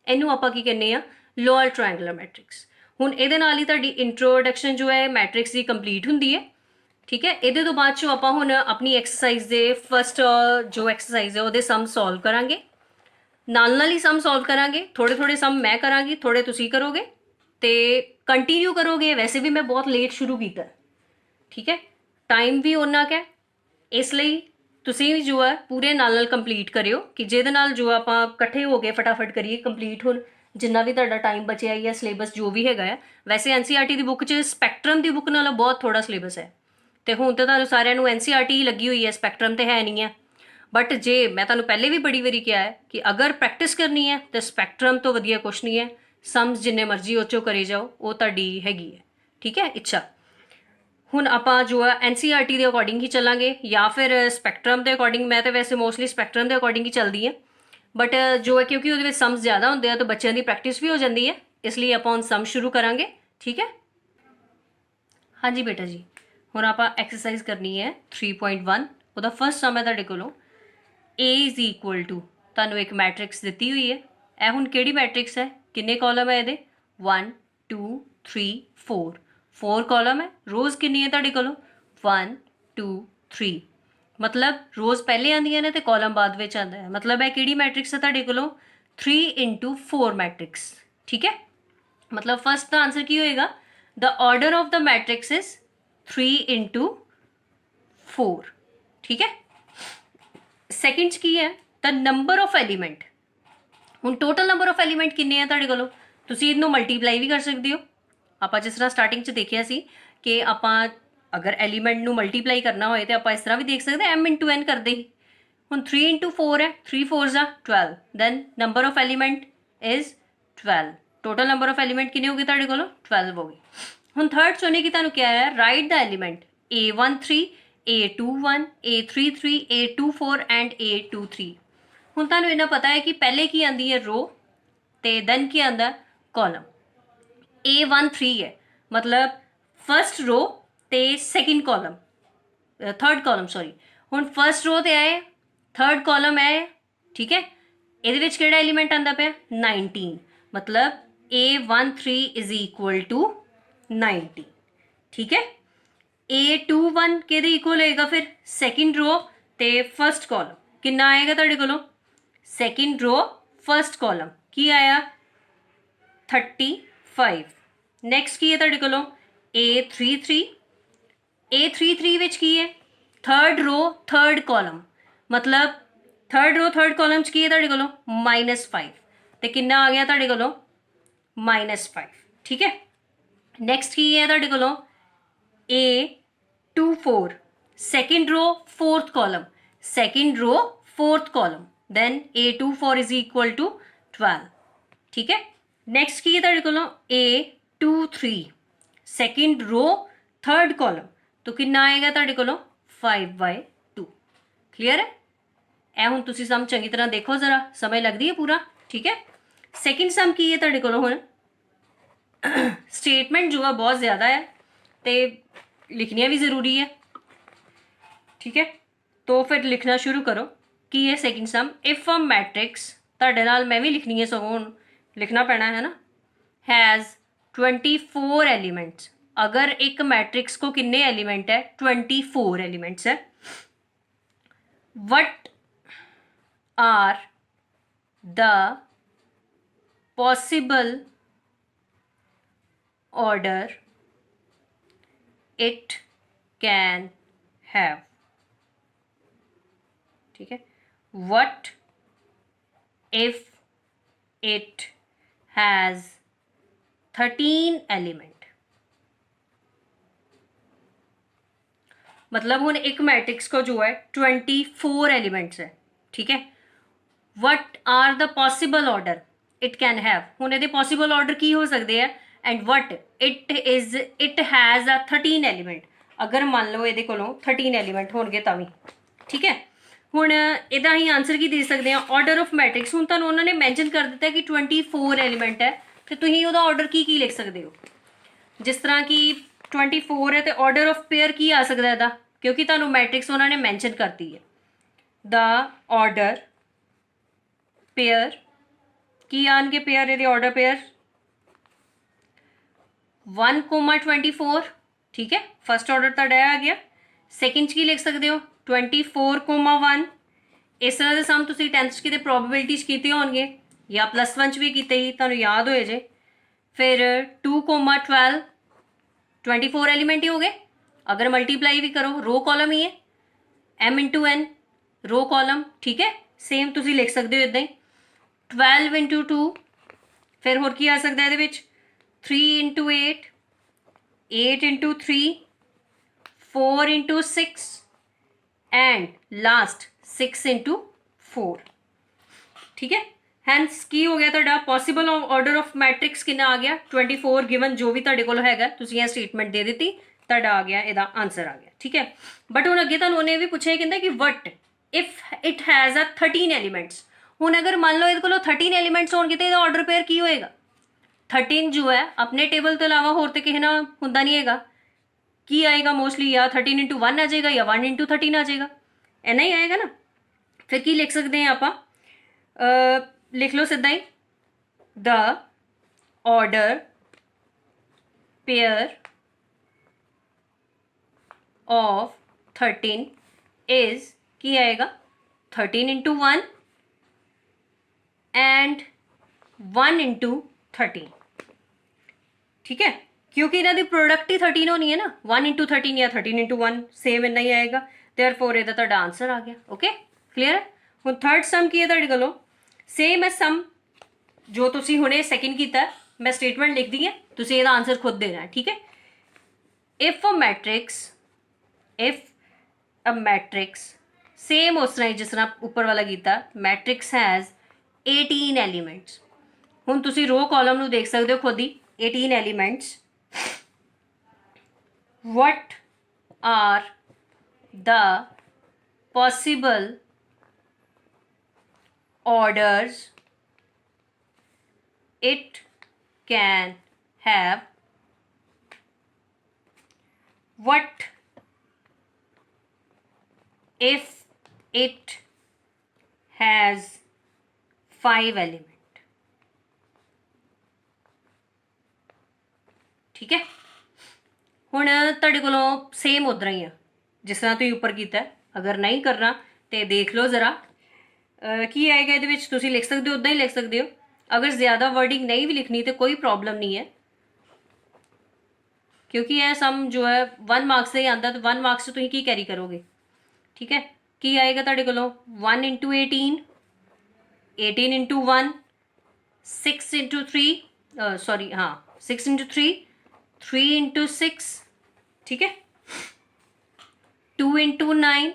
इनू आपां की कहने आ लोअर ट्रायंगुलर मैट्रिक्स हुण इहदे नाल ही तुहाडी इंट्रोडक्शन जो है मैट्रिक्स की कंप्लीट हुंदी है ठीक है इहदे तो बाद चों आपां हुण अपनी एक्सरसाइज दे फस्ट जो एक्सरसाइज है उहदे सम सॉल्व करांगे नाल ही सम सॉल्व करांगे थोड़े थोड़े सम मैं करांगी थोड़े तुसीं करोगे तो कंटिन्यू करोगे वैसे भी मैं बहुत लेट शुरू किया ठीक है टाइम भी उन्ना क इसलिए ਤੁਸੀਂ ਵੀ ਜੋ ਹੈ ਪੂਰੇ ਨਾਲ ਕੰਪਲੀਟ ਕਰਿਓ ਕਿ ਜਿਹਦੇ ਨਾਲ ਜੋ ਆਪਾਂ ਇਕੱਠੇ ਹੋ ਕੇ ਫਟਾਫਟ ਕਰੀਏ ਕੰਪਲੀਟ ਹੁਣ ਜਿੰਨਾ ਵੀ ਤੁਹਾਡਾ ਟਾਈਮ ਬਚਿਆ ਹੈ ਸਿਲੇਬਸ ਜੋ ਵੀ ਹੈਗਾ ਹੈ ਵੈਸੇ ਐਨਸੀਈਆਰਟੀ ਦੀ ਬੁੱਕ 'ਚ ਸਪੈਕਟਰਮ ਦੀ ਬੁੱਕ ਨਾਲੋਂ ਬਹੁਤ ਥੋੜਾ ਸਿਲੇਬਸ ਹੈ ਤੇ ਹੁਣ ਤਾਂ ਤੁਹਾਨੂੰ ਸਾਰਿਆਂ ਨੂੰ ਐਨਸੀਈਆਰਟੀ ਹੀ ਲੱਗੀ ਹੋਈ ਹੈ ਸਪੈਕਟਰਮ ਤੇ ਹੈ ਨਹੀਂ ਹੈ ਬਟ ਜੇ ਮੈਂ ਤੁਹਾਨੂੰ ਪਹਿਲੇ ਵੀ ਬੜੀ ਵਾਰੀ ਕਿਹਾ ਹੈ ਕਿ ਅਗਰ ਪ੍ਰੈਕਟਿਸ ਕਰਨੀ ਹੈ ਤਾਂ ਸਪੈਕਟਰਮ ਤੋਂ ਵਧੀਆ ਕੁਛ ਨਹੀਂ ਹੈ ਸਮਸ ਜਿੰਨੇ ਮਰਜ਼ੀ ਉਹ 'ਚੋਂ ਕਰੇ ਜਾਓ ਉਹ ਤੁਹਾਡੀ ਹੈਗੀ ਹੈ ਠੀਕ ਹੈ ਇੱਛਾ ਹੁਣ ਆਪਾਂ ਜੋ ਹੈ ਐਨਸੀਈਆਰਟੀ ਦੇ ਅਕੋਰਡਿੰਗ ਹੀ ਚੱਲਾਂਗੇ ਜਾਂ ਫਿਰ ਸਪੈਕਟਰਮ ਦੇ ਅਕੋਰਡਿੰਗ ਮੈਂ ਤਾਂ ਵੈਸੇ ਮੋਸਟਲੀ ਸਪੈਕਟਰਮ ਦੇ ਅਕੋਰਡਿੰਗ ਹੀ ਚੱਲਦੀ ਹਾਂ बट जो है क्योंकि ਉਹਦੇ ਵਿੱਚ ਸਮਸ ਜ਼ਿਆਦਾ ਹੁੰਦੇ ਆ ਤਾਂ ਬੱਚਿਆਂ ਦੀ ਪ੍ਰੈਕਟਿਸ ਵੀ ਹੋ ਜਾਂਦੀ ਹੈ, ਇਸ ਲਈ ਆਪਾਂ ਹੁਣ ਸਮ ਸ਼ੁਰੂ ਕਰਾਂਗੇ। ਠੀਕ ਹੈ, ਹਾਂਜੀ ਬੇਟਾ ਜੀ, ਹੁਣ ਆਪਾਂ ਐਕਸਰਸਾਈਜ਼ ਕਰਨੀ ਹੈ 3.1। ਉਹਦਾ ਫਸਟ ਸਮ ਹੈ ਤੁਹਾਡੇ ਕੋਲੋਂ a ਇਜ਼ ਇਕੁਅਲ ਟੂ, ਤੁਹਾਨੂੰ ਇੱਕ ਮੈਟ੍ਰਿਕਸ ਦਿੱਤੀ ਹੋਈ ਹੈ। ਇਹ ਹੁਣ ਕਿਹੜੀ ਮੈਟ੍ਰਿਕਸ ਹੈ, ਕਿੰਨੇ ਕਾਲਮ ਹੈ ਇਹਦੇ 1 2 3 4, 4 ਕਾਲਮ ਹੈ। ਰੋਜ਼ ਕਿੰਨੀ ਹੈ ਤੁਹਾਡੇ ਕੋਲੋਂ 1 2 3, मतलब रोज़ पहले आंदियां ने तो कॉलम बाद में आता है, मतलब है किहड़ी मैट्रिक्स है तुहाडे कोलों 3/4 मैट्रिक्स। ठीक है, मतलब फर्स्ट का आंसर की होएगा, the order of the matrix is 3/4। ठीक है, सैकेंड की है द नंबर ऑफ एलीमेंट। हुण टोटल नंबर ऑफ एलीमेंट किन्ने हैं तुहाडे कोलों, तुसीं इहनूं मल्टीप्लाई भी कर सकते हो। आपां जिस तरह स्टार्टिंग च देखिया सी कि आपां अगर एलीमेंट नू मल्टीप्लाई करना होए तो आप इस तरह भी देख सकते हैं, m इंटू n करते ही। हुण 3 × 4 है, 3 4 12, then number of element is 12। Total number of element कितने हो गए तुहाडे कोलों 12 हो गए। हुण थर्ड चुने की तुहानूं क्या है, right the element a13 a21 a33 a24 and a23। हुण तुहानूं इन्ना पता है कि पहले की आंदी है रो ते दैन की आंदा कॉलम। a13 है मतलब फर्स्ट रो ते second column, third column sorry. हुण फर्स्ट रो ते आए, थर्ड कॉलम है। ठीक है, इहदे विच किहड़ा एलीमेंट आंदा पिया 19, मतलब a13 इज इक्वल टू 19। ठीक है, a21 किहदे इक्वल होएगा फिर सैकेंड रो ते फर्स्ट कॉलम, कितना आएगा तुहाडे कोलों सैकेंड रो फर्स्ट कॉलम की आया 35। नैक्सट की है तुहाडे कोलों a33, a33 विच की है थर्ड रो थर्ड कॉलम, मतलब थर्ड रो थर्ड कॉलम च की है तुहाडे कोलों -5 ते कितना आ गया तुहाडे कोलों -5। ठीक है, नैक्सट की है तुहाडे कोलों a24 second row fourth column, second row fourth column, then a24 is equal to 12। ठीक है, नैक्सट की है तुहाडे कोलों a23 सैकेंड रो थर्ड कॉलम, तो कितना आएगा तुहाडे कोलों 5/2। क्लीयर है, ए हुण तुसीं सम चंगी तरह देखो, जरा समय लगती है पूरा। ठीक है, सैकेंड सम की है तुहाडे कोलों हुण स्टेटमेंट जो है बहुत ज़्यादा है तो लिखनिया भी ज़रूरी है। ठीक है, तो फिर लिखना शुरू करो। की है second sum, if a matrix, तुहाडे नाल मैं भी लिखनी है, सगों हुण लिखना पैना है ना, हैज़ 24 एलीमेंट्स। अगर एक मैट्रिक्स को कितने एलिमेंट है 24 एलिमेंट्स है। What are the possible order it can have. ठीक है, what if it has 13 element. मतलब हुण एक मैट्रिक्स को जो है 24 एलिमेंट्स है। ठीक है, what are the possible order it can have, हुण इहदे पॉसिबल ऑर्डर की हो सकते हैं, and what it has a 13 element. अगर मान लो इहदे कोलों 13 एलिमेंट होणगे तां वी। ठीक है, हुण इहदा ही आंसर की दे सकते हैं, ऑर्डर ऑफ मैट्रिक्स। हुण तुहानूं उन्होंने मैंशन कर दिता है कि 24 एलिमेंट है, तो तुसीं उहदा ऑर्डर की लिख सकते हो। जिस तरह कि 24 है तो ऑर्डर ऑफ पेयर की आ सकता है, क्योंकि तुहानूं मैट्रिक्स उन्होंने मैंशन करती है। द ऑर्डर पेयर की आएंगे, पेयर ये ऑर्डर पेयर 1,24। ठीक है, फर्स्ट ऑर्डर तुहाडा आ गया। सैकेंड की लिख सकते हो 24,1। इस तरह के सम तुसीं 10th की प्रोबेबिलिटीज कीते होणगे या +1 भी कीते ही, तुहानूं याद होए जे। फिर 2,12 24 एलिमेंट ही हो गए। अगर मल्टीप्लाई भी करो रो कॉलम ही है, m into n row column. ठीक है, सेम तुसीं लिख सकते हो इदां ही 12 इंटू 2। फिर होर की आ सकता है, 3 into 8, 8 into 3, 4 into 6 and last 6 into 4। ठीक है, हैंस की हो गया तुहाडा पॉसिबल ऑर्डर ऑफ मैट्रिक्स कितना आ गया 24 गिवन जो भी तुहाडे कोल हैगा, तुसीं ये स्टेटमेंट दे दी, तुहाडा आ गया, इहदा आंसर आ गया। ठीक है, बट हुण अगे तुहानूं उहने भी पूछिआ कहंदा कि what if it has a 13 elements. ਹੁਣ ਅਗਰ ਮੰਨ ਲਓ ਇਹਦੇ ਕੋਲੋਂ 13 ਐਲੀਮੈਂਟਸ ਹੋਣਗੇ ਤੇ ਇਹਦਾ ਆਰਡਰ ਪੇਅਰ ਕੀ ਹੋਏਗਾ? 13 ਜੋ ਹੈ ਆਪਣੇ ਟੇਬਲ ਤੋਂ ਇਲਾਵਾ ਹੋਰ ਤੇ ਕਿਸੇ ਨਾਲ ਹੁੰਦਾ ਨਹੀਂ ਹੈਗਾ। ਕੀ ਆਏਗਾ ਮੋਸਟਲੀ? ਜਾਂ 13 into 1 ਆ ਜਾਏਗਾ ਜਾਂ 1 into 13 ਆ ਜਾਏਗਾ, ਇੰਨਾ ਹੀ ਆਏਗਾ ਨਾ। ਫਿਰ ਕੀ ਲਿਖ ਸਕਦੇ ਹਾਂ ਆਪਾਂ? ਲਿਖ ਲਓ ਸਿੱਧਾ ਹੀ, ਦ ਆਰਡਰ ਪੇਅਰ of 13 is ਕੀ ਆਏਗਾ? 13 into 1 and 1 into 13, ठीक है, क्योंकि इन्हों की प्रोडक्ट ही 13 होनी है ना, 1 into 13 या 13 into 1 सेम इन्ना ही आएगा। देयरफॉर ਇਹਦਾ ਤੁਹਾਡਾ आंसर आ गया। ओके क्लियर है। ਹੁਣ थर्ड सम की है ਤੁਹਾਡੇ ਕੋਲੋਂ? सेम है सम जो ਤੁਸੀਂ ਹੁਣੇ ਸੈਕਿੰਡ ਕੀਤਾ, मैं स्टेटमेंट लिख दी है, ਤੁਸੀਂ ਇਹਦਾ आंसर खुद देना है, ठीक है। if a matrix सेम उस तरह जिस तरह ऊपर वाला कीता, मैट्रिक्स हैज़ 18 एलिमेंट्स। हुण तुसी रो कॉलम नूं देख सकते हो खुद ही, 18 elements. what are the possible orders it can have? what if it has 5 element? ठीक है। ਹੁਣ ਤੁਹਾਡੇ ਕੋਲੋਂ ਸੇਮ ਉਦਾਂ ਹੀ ਆ ਜਿਸ ਤਰ੍ਹਾਂ ਤੁਸੀਂ ਉੱਪਰ ਕੀਤਾ। ਅਗਰ ਨਹੀਂ ਕਰਨਾ ਤੇ ਦੇਖ ਲਓ ਜ਼ਰਾ ਕੀ ਆਏਗਾ ਇਹਦੇ ਵਿੱਚ। ਤੁਸੀਂ ਲਿਖ ਸਕਦੇ ਹੋ, ਉਦਾਂ ਹੀ ਲਿਖ ਸਕਦੇ ਹੋ। ਅਗਰ ਜ਼ਿਆਦਾ ਵਰਡਿੰਗ ਨਹੀਂ ਵੀ ਲਿਖਣੀ ਤੇ ਕੋਈ ਪ੍ਰੋਬਲਮ ਨਹੀਂ ਹੈ, क्योंकि यह सम जो है 1 मार्क्स से ही आता, तो 1 मार्क्स तुम की कैरी करोगे, ठीक है। की आएगा तुहाडे कोलों 1 into 18, 18 into 1, 6 into 3, सॉरी हाँ 6 into 3, 3 into 6, ठीक है, 2 into 9,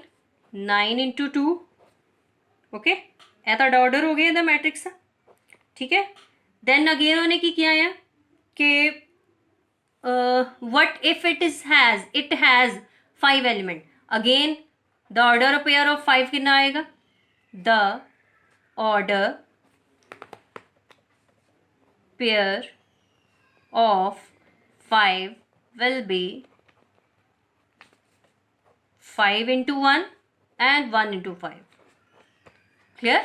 9 into 2, ओके। यह तुहाडा ऑर्डर हो गया इहदा मैट्रिक्स का, ठीक है। दैन अगेन उन्होंने की किया है कि what if it has 5 element? Again the order pair of 5 कितना आएगा? the order pair of 5 will be 5 into 1 and 1 into 5। clear?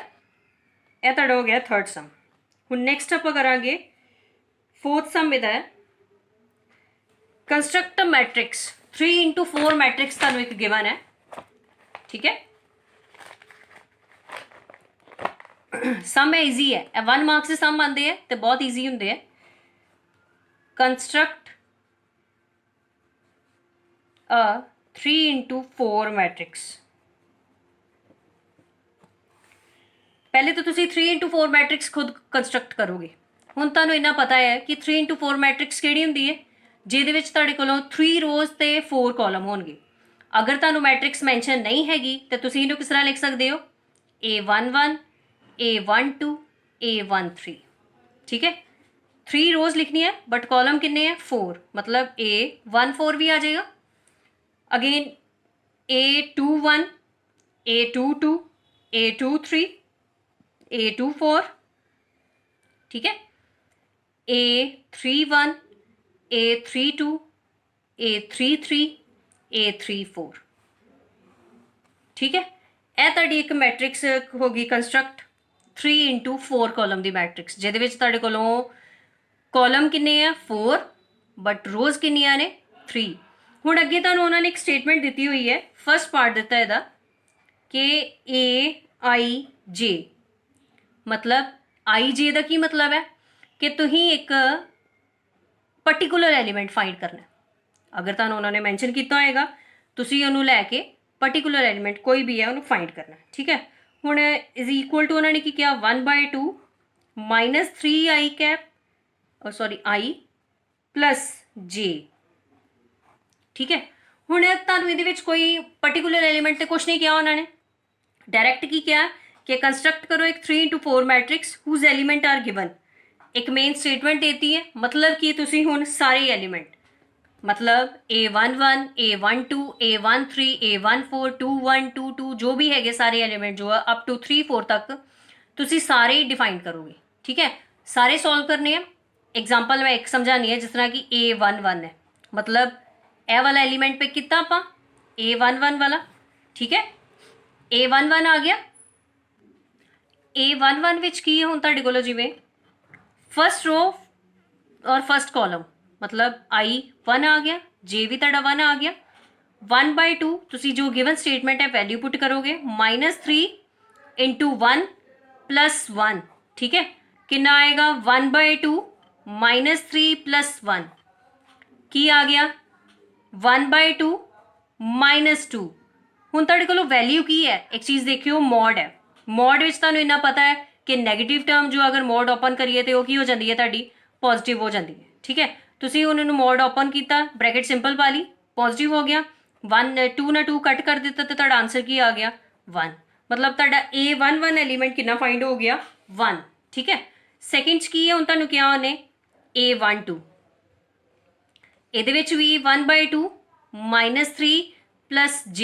ਇਹ ਤੁਹਾਡਾ ਹੋ ਗਿਆ थर्ड सम। ਹੁਣ नेक्स्ट ਆਪਾਂ ਕਰਾਂਗੇ फोर्थ सम ਇਹਦਾ है कंस्ट्रक्ट मैट्रिक्स 3 into 4 मैट्रिक्स ਤੁਹਾਨੂੰ ਇੱਕ ਗਿਵਨ ਹੈ, ठीक है। सम है ईजी है, 1 मार्क्स से सम आते हैं तो बहुत ईजी होंगे। Construct a 3 into 4 matrix. पहले तो तुसी 3 into 4 मैट्रिक्स खुद कंस्ट्रक्ट करोगे। हुण तुहानूं इन्ना पता है कि 3 into 4 मैट्रिक्स किहड़ी हुंदी है, ਜਿਹਦੇ ਵਿੱਚ ਤੁਹਾਡੇ ਕੋਲੋਂ 3 ਰੋਜ਼ ਤੇ 4 ਕਾਲਮ ਹੋਣਗੇ। ਅਗਰ ਤੁਹਾਨੂੰ ਮੈਟ੍ਰਿਕਸ ਮੈਂਸ਼ਨ ਨਹੀਂ ਹੈਗੀ ਤੇ ਤੁਸੀਂ ਇਹਨੂੰ ਕਿਸ ਤਰ੍ਹਾਂ ਲਿਖ ਸਕਦੇ ਹੋ? A11, A12, A13, ठीक है। 3 रोज लिखनी है बट कॉलम कितने हैं? 4, मतलब A14 भी आ जाएगा। Again A21, A22, A23, A24, ठीक है, A31, A32, A33, A34, ठीक है। ਇਹ ਤੁਹਾਡੀ ਇੱਕ ਮੈਟ੍ਰਿਕਸ ਹੋ ਗਈ ਕੰਸਟਰਕਟ 3 into 4 ਕਾਲਮ ਦੀ ਮੈਟ੍ਰਿਕਸ, ਜਿਹਦੇ ਵਿੱਚ ਤੁਹਾਡੇ ਕੋਲੋਂ ਕਾਲਮ ਕਿੰਨੇ ਆ? 4, ਬਟ ਰੋਜ਼ ਕਿੰਨੀਆਂ ਨੇ? 3। ਹੁਣ ਅੱਗੇ ਤੁਹਾਨੂੰ ਉਹਨਾਂ ਨੇ ਇੱਕ ਸਟੇਟਮੈਂਟ ਦਿੱਤੀ ਹੋਈ ਹੈ, ਫਸਟ ਪਾਰਟ ਦਿੱਤਾ ਇਹਦਾ ਕਿ AIJ, मतलब IJ ਦਾ ਕੀ ਮਤਲਬ ਹੈ ਕਿ ਤੁਸੀਂ ਇੱਕ पर्टिकुलर एलीमेंट फाइंड करना। अगर तुहानूं उन्होंने मैंशन किया होएगा, तुसीं उहनूं लैके पर्टिकुलर एलीमेंट कोई भी है उन्होंने फाइंड करना, ठीक है। हुण इज इक्वल टू उन्होंने की किया 1/2 minus 3i cap, sorry i plus j, ठीक है। हुण तुहानूं इहदे विच कोई पर्टिकुलर एलीमेंट ते कुछ नहीं किया उन्होंने, डायरैक्ट की किया कि कंस्ट्रक्ट करो एक 3 into 4 matrix whose element are given. एक मेन स्टेटमेंट देती है, मतलब कि तुसी हुण सारे एलीमेंट, मतलब A11, A12, A13, A14, 21, 22 जो भी है सारे एलीमेंट जो है अप टू 3, 4 तक ਤੁਸੀਂ ਸਾਰੇ ਹੀ ਡਿਫਾਈਨ ਕਰੋਗੇ। ठीक है, सारे सॉल्व करने हैं। एग्जाम्पल मैं एक समझानी है, जिस तरह की A11 है, मतलब ए वाला एलीमेंट पिक किया आप A11 वाला। ठीक है, A11 आ गया। A11 विच की हुण तुहाडे कोल जिवें फस्ट रो और फस्ट कॉलम, मतलब I1 आ गया, J भी तुहाडा 1 आ गया। 1/2 तुसी जो गिवन स्टेटमेंट है वैल्यू पुट करोगे, -3 × 1 + 1। ठीक है, कितना आएगा 1/2 -3 + 1 की आ गया 1/2 -2। हुण तुहाडे कोल वैल्यू की है, एक चीज़ देखियो, मॉड है। मॉड विच तुहानूं इन्ना पता है कि नैगेटिव टर्म जो अगर मॉड ओपन करिए तो की हो जाती है, तुहाडी पॉजिटिव हो जाती है। ठीक है, तुसी उन्होंने मॉड ओपन किया, ब्रैकेट सिंपल पा ली, पॉजिटिव हो गया। 2 ना 2 कट कर दिता तो तुहाडा आंसर की आ गया 1। मतलब तुहाडा A11 एलीमेंट कितना फाइंड हो गया 1। ठीक है, सैकेंड की है, हुण तुहानूं क्या उन्हें A12, ਇਹਦੇ ਵਿੱਚ भी 1/2 -3 + J,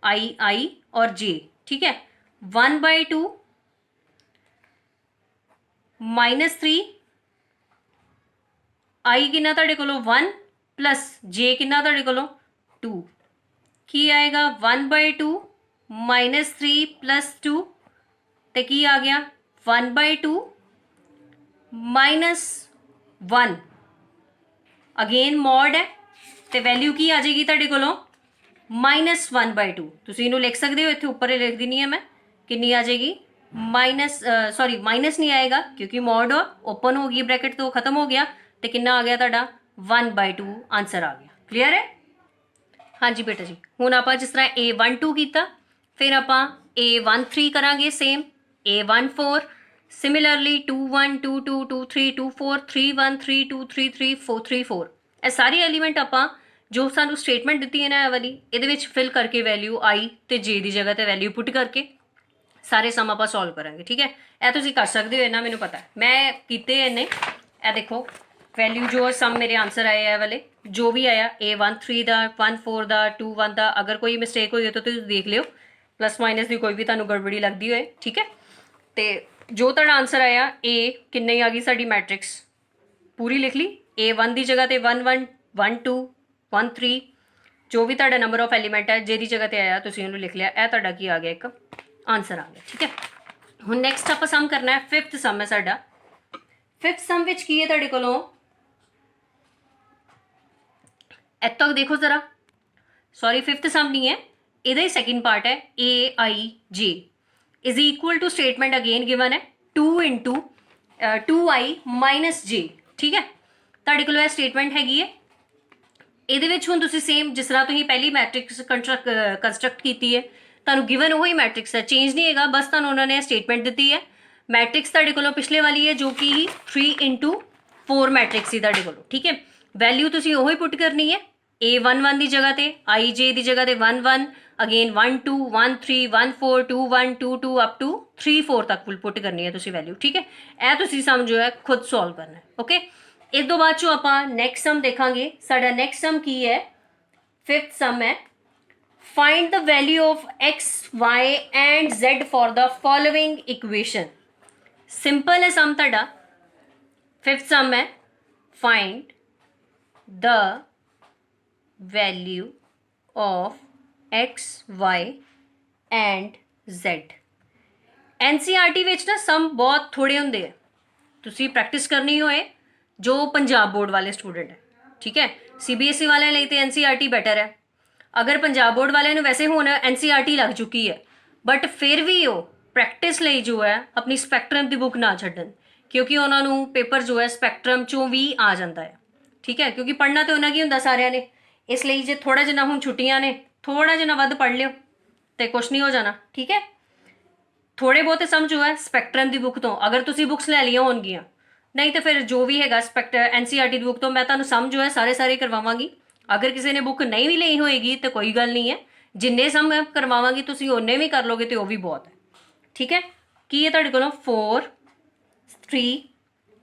I और J। ठीक है, 1/2 -3 I कितना तुहाडे कोलों 1 + J कितना तुहाडे कोलों 2 की आएगा 1/2 -3 + 2 ते की आ गया 1/2 -1। अगेन मॉड है तो वैल्यू की आ जाएगी तुहाडे कोलों -1/2। तुसीं इहनूं लिख सकते हो, इत्थे उपर लिख दिनी है मैं, कितनी आ जाएगी माइनस नहीं आएगा क्योंकि मॉड ओपन हो गई, ब्रैकेट तो खत्म हो गया, तो कितना आ गया तुहाडा 1/2 आंसर आ गया। क्लीयर है? हाँ जी बेटा जी। हुण आपां जिस तरह A12 कीता, फिर आपां A13 करांगे सेम, A14, सिमिलरली 21 22 23 24 31 32 33 434। ਇਹ सारी एलीमेंट आपां जो सानू स्टेटमेंट दी है ना ये वाली, ये फिल करके वैल्यू I तो J की जगह पर वैल्यू पुट करके सारे सम आप सॉल्व करांगे। ठीक है, यह तुसीं कर सकते हो, इन्ना मैनू पता है, मैं कीते इन्ने। यह देखो वैल्यू जो सम मेरे आंसर आए है वाले, जो भी आया A13 का, 14 का, 21 का, अगर कोई मिसटेक हुई हो तो तुम देख लियो, प्लस माइनस की कोई भी तुहानू गड़बड़ी लगती होए। ठीक है, तो जो तुहाडा आंसर आया A किन्नी आ गई साडी मैट्रिक्स पूरी लिख ली, A1 की जगह पर 1 1 1 2 1 3, जो भी तुहाडा नंबर ऑफ एलीमेंट है जिहदी जगह पर आया तुसीं उहनूं लिख लिया, यह तुहाडा की आ गया एक आंसर आ गया। ठीक है, हुण नैक्सट आपां सम करना है, 5th सम है साडा। 5th सम विच की है तुहाडे कोलों, इत्थों तक देखो जरा, सॉरी 5th सम नहीं है, इहदा ही सैकेंड पार्ट है। AIJ is equal to statement again given है 2 × 2I - J। ठीक है, तुहाडे कोल स्टेटमेंट हैगी है। ਇਹਦੇ ਵਿੱਚ ਹੁਣ ਤੁਸੀਂ सेम जिस तरह तुसीं पहली मैट्रिक्स कंस्ट्रक्ट की है, तुहानूं गिवन वही मैट्रिक्स है, चेंज नहीं हैगा, बस तुहानूं उन्होंने स्टेटमेंट दी है। मैट्रिक्स तुहाडे कोलों पिछले वाली है जो कि 3 × 4 मैट्रिक्स ही तुहाडे कोलों। ठीक है, वैल्यू तुसीं ओही पुट करनी है, A11 की जगह पर IJ की जगह पर 1 1, अगेन 1 2 1 3 1 4 2 1 2 2 अप टू 3 4 तक पुट करनी है तुसीं वैल्यू। ठीक है, यह तुसीं सम जो है खुद सॉल्व करना है। ओके, इस तो बाद चो आपां नैक्सट सम देखांगे। साडा नैक्सट सम की है, 5th सम है, find the value of x y and z for the following equation. Simple है सम तुहाडा, 5th सम है, find the value of x y and z। NCERT विच ना सम बहुत थोड़े होंदे है, तुसीं प्रैक्टिस करनी होए जो पंजाब बोर्ड वाले स्टूडेंट है। ठीक है, CBSE वाले लिए तो NCERT बेटर है, अगर पंजाब बोर्ड वाले ने वैसे हुण NCERT लग चुकी है, बट फिर भी वो प्रैक्टिस लिए जो है अपनी स्पैक्ट्रम की बुक ना छड्डन, क्योंकि उन्होंने पेपर जो है स्पैक्ट्रम चों भी आ जाता है। ठीक है, क्योंकि पढ़ना तो उन्हें की हुंदा सारिਆਂ ने, इसलिए जे थोड़ा जिन्ना हुण छुट्टियां ने, थोड़ा जिन्ना वध पढ़ लियो तो कुछ नहीं हो जाना। ठीक है, थोड़े बहुत सम जो है स्पैक्ट्रम की बुक तो अगर तुसीं बुक्स लै लिया होणगियां, नहीं तो फिर जो भी है NCERT की बुक तो मैं तुहानूं सम जो है सारे करवावांगी। अगर किसी ने बुक नहीं भी ली होएगी तो कोई गल नहीं है, जिन्ने सम मैं करवावांगी तुसीं उन्ने भी कर लोगे तो वो भी बहुत है। ठीक है, की है तुहाडे कोलों 4 3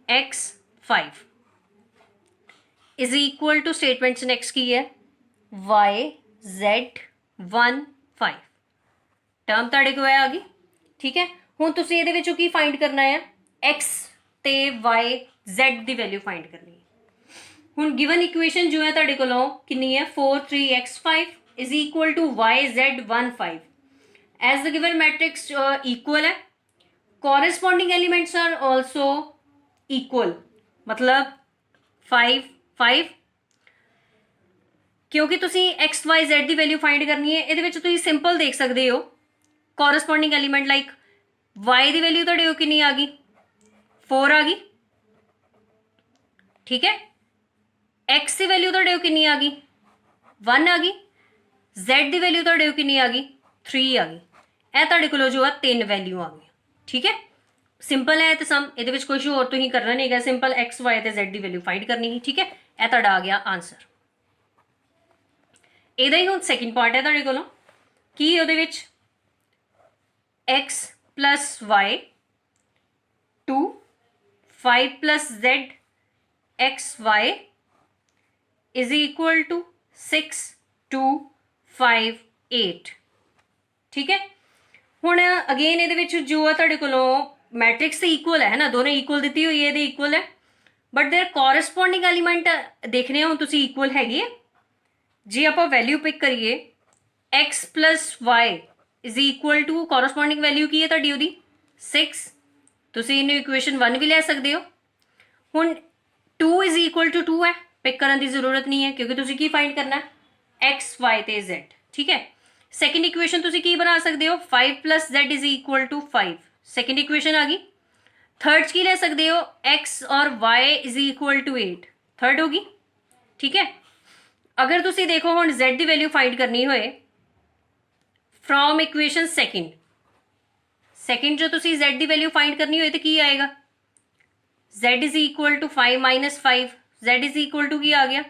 x 5 is equal two statements next की है y z 1 5। टर्म तुहाडे को आ गई। ठीक है, ਹੁਣ ਤੁਸੀਂ ਇਹਦੇ ਵਿੱਚੋਂ ਕੀ ਫਾਈਂਡ ਕਰਨਾ ਹੈ, x ਤੇ y z ਦੀ ਵੈਲਿਊ ਫਾਈਂਡ ਕਰਨੀ ਹੈ। ਹੁਣ ਗਿਵਨ ਇਕੁਏਸ਼ਨ ਜੋ ਹੈ ਤੁਹਾਡੇ ਕੋਲੋਂ ਕਿੰਨੀ ਹੈ, 4 3x5 is equal to yz1 5 as the given matrix equal है, corresponding elements are also equal, मतलब 5 5, क्योंकि तुसी x y z की वैल्यू फाइंड करनी है। ये तुसी सिंपल देख सकते हो कॉरसपॉन्डिंग एलीमेंट लाइक y की वैल्यू तो कितनी आ गई, 4 आ गई, ठीक है। x की वैल्यू तो कितनी आ गई, 1 आ गई। z की वैल्यू तो कितनी आ गई, 3 आ गई। यह तुहाडे कोलों जो है 3 वैल्यू आ गई, ठीक है। सिंपल है तो सम, ये कुछ होर तुसीं करना नहीं है, सिंपल x y ते z की वैल्यू फाइंड करनी है, ठीक है। यह तुहाडा आ गया आंसर। ਇਹਦਾ ਹੀ ਹੁਣ ਸੈਕਿੰਡ ਪਾर्ट है ਤੁਹਾਡੇ ਕੋਲੋਂ ਕੀ ਉਹਦੇ ਵਿੱਚ x plus y 2 5 plus z x y is equal to 6 2 5 8, ठीक है। ਹੁਣ ਅਗੇਨ ਇਹਦੇ ਵਿੱਚ ਜੋ ਆ ਤੁਹਾਡੇ ਕੋਲੋਂ ਮੈਟ੍ਰਿਕਸ ਤੇ ਇਕੁਅਲ ਹੈ ਨਾ, ਦੋਨੇ ਇਕੁਅਲ ਦਿੱਤੀ ਹੋਈ ਹੈ, ਇਹਦੇ ਇਕੁਅਲ ਹੈ, ਬਟ देयर ਕੋਰਸਪੋਂਡਿੰਗ ਐਲੀਮੈਂਟ ਦੇਖਨੇ ਹੁਣ ਤੁਸੀਂ ਇਕੁਅਲ ਹੈਗੇ ਆ। ਜੇ ਆਪਾਂ ਵੈਲਿਊ ਪਿਕ ਕਰੀਏ x plus y is equal to corresponding value ਕੀ ਹੈ ਤੁਹਾਡੀ ਉਹਦੀ 6, ਤੁਸੀਂ ਇਹਨੂੰ ਇਕੁਏਸ਼ਨ 1 ਵੀ ਲੈ ਸਕਦੇ ਹੋ। ਹੁਣ 2 is equal to 2 ਹੈ, ਪਿਕ ਕਰਨ ਦੀ ਜ਼ਰੂਰਤ ਨਹੀਂ ਹੈ ਕਿਉਂਕਿ ਤੁਸੀਂ ਕੀ ਫਾਈਂਡ ਕਰਨਾ x y ਤੇ z, ਠੀਕ ਹੈ। ਸੈਕਿੰਡ ਇਕੁਏਸ਼ਨ ਤੁਸੀਂ ਕੀ ਬਣਾ ਸਕਦੇ ਹੋ 5 plus z is equal to 5, second equation ਆ ਗਈ। ਥਰਡ ਕੀ ਲੈ ਸਕਦੇ ਹੋ x और y is equal to 8, third होगी, ठीक है। अगर तुसी देखो हुण z की वैल्यू फाइंड करनी होए फ्रॉम इक्वेशन सेकंड जो तुसी z की वैल्यू फाइंड करनी होए तो की आएगा z is equal to 5 minus 5, z is equal to की आ गया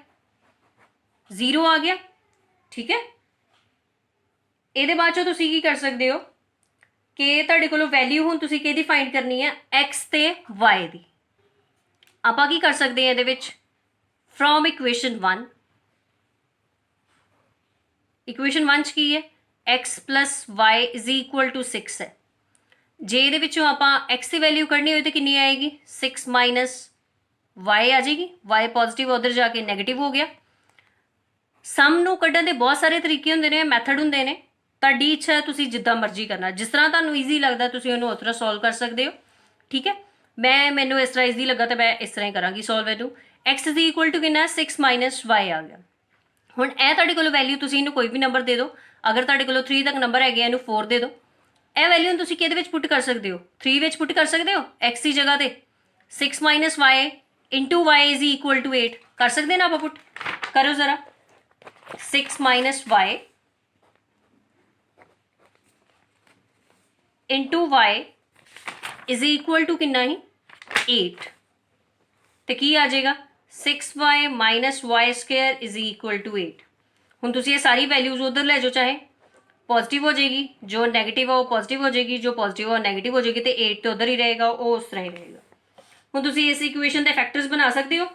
0 आ गया, ठीक है। ये बाद चो तुसी की कर सकते हो कि तुहाडे कोलों वैल्यू हुण तुसी किहदी फाइंड करनी है x ते y दी। आपां की कर सकते हैं इहदे विच फ्रॉम इक्वेशन 1, इक्वेशन 1 च की है x plus y is equal to 6 है। जे ये विचों आपां x की वैल्यू कढ़नी हो तो कितनी आएगी 6 माइनस वाई आ जाएगी, वाई पॉजिटिव उधर जाके नैगेटिव हो गया। सम नूं कढ़न दे बहुत सारे तरीके हुंदे ने, मैथड हुंदे ने, तुहाडी इच्छा है तुसीं जिद्दां मर्जी करना, जिस तरह तुहानूं ईजी लगदा तुसीं उहनूं उस तरह सॉल्व कर सकते हो, ठीक है। मैनूं इस तरह ईजी लगा तो मैं इस तरह ही करांगी सॉल्व। इहनूं x इज इक्वल टू कितना 6 माइनस वाई आ गया। ਹੁਣ ਇਹ ਤੁਹਾਡੇ ਕੋਲ ਵੈਲਿਊ ਤੁਸੀਂ ਇਹਨੂੰ ਕੋਈ ਵੀ ਨੰਬਰ ਦੇ ਦਿਓ, ਅਗਰ ਤੁਹਾਡੇ ਕੋਲ 3 ਤੱਕ ਨੰਬਰ ਹੈਗੇ ਇਹਨੂੰ 4 ਦੇ ਦਿਓ। ਇਹ ਵੈਲਿਊ ਨੂੰ ਤੁਸੀਂ ਕਿਹਦੇ ਵਿੱਚ ਪੁੱਟ ਕਰ ਸਕਦੇ ਹੋ 3 ਵਿੱਚ ਪੁੱਟ ਕਰ ਸਕਦੇ ਹੋ x ਦੀ ਜਗ੍ਹਾ ਤੇ 6 minus y into y is equal to 8 ਕਰ ਸਕਦੇ ਨਾ ਆਪਾਂ ਪੁੱਟ ਕਰੋ ਜ਼ਰਾ 6 minus y into y is equal to कितना ही 8 तो की आ जाएगा 6y minus y square is equal to 8। हुण तुसीं ये सारी वैल्यूज उधर ले जाओ, चाहे पॉजिटिव हो जाएगी, जो नैगेटिव है वो पॉजिटिव हो जाएगी, जो पॉजिटिव है नैगेटिव हो जाएगी, तो 8 तो उधर ही रहेगा, वो उस तरह ही रहेगा। हुण तुसीं इस इक्वेशन के फैक्टर्स बना सकते हो,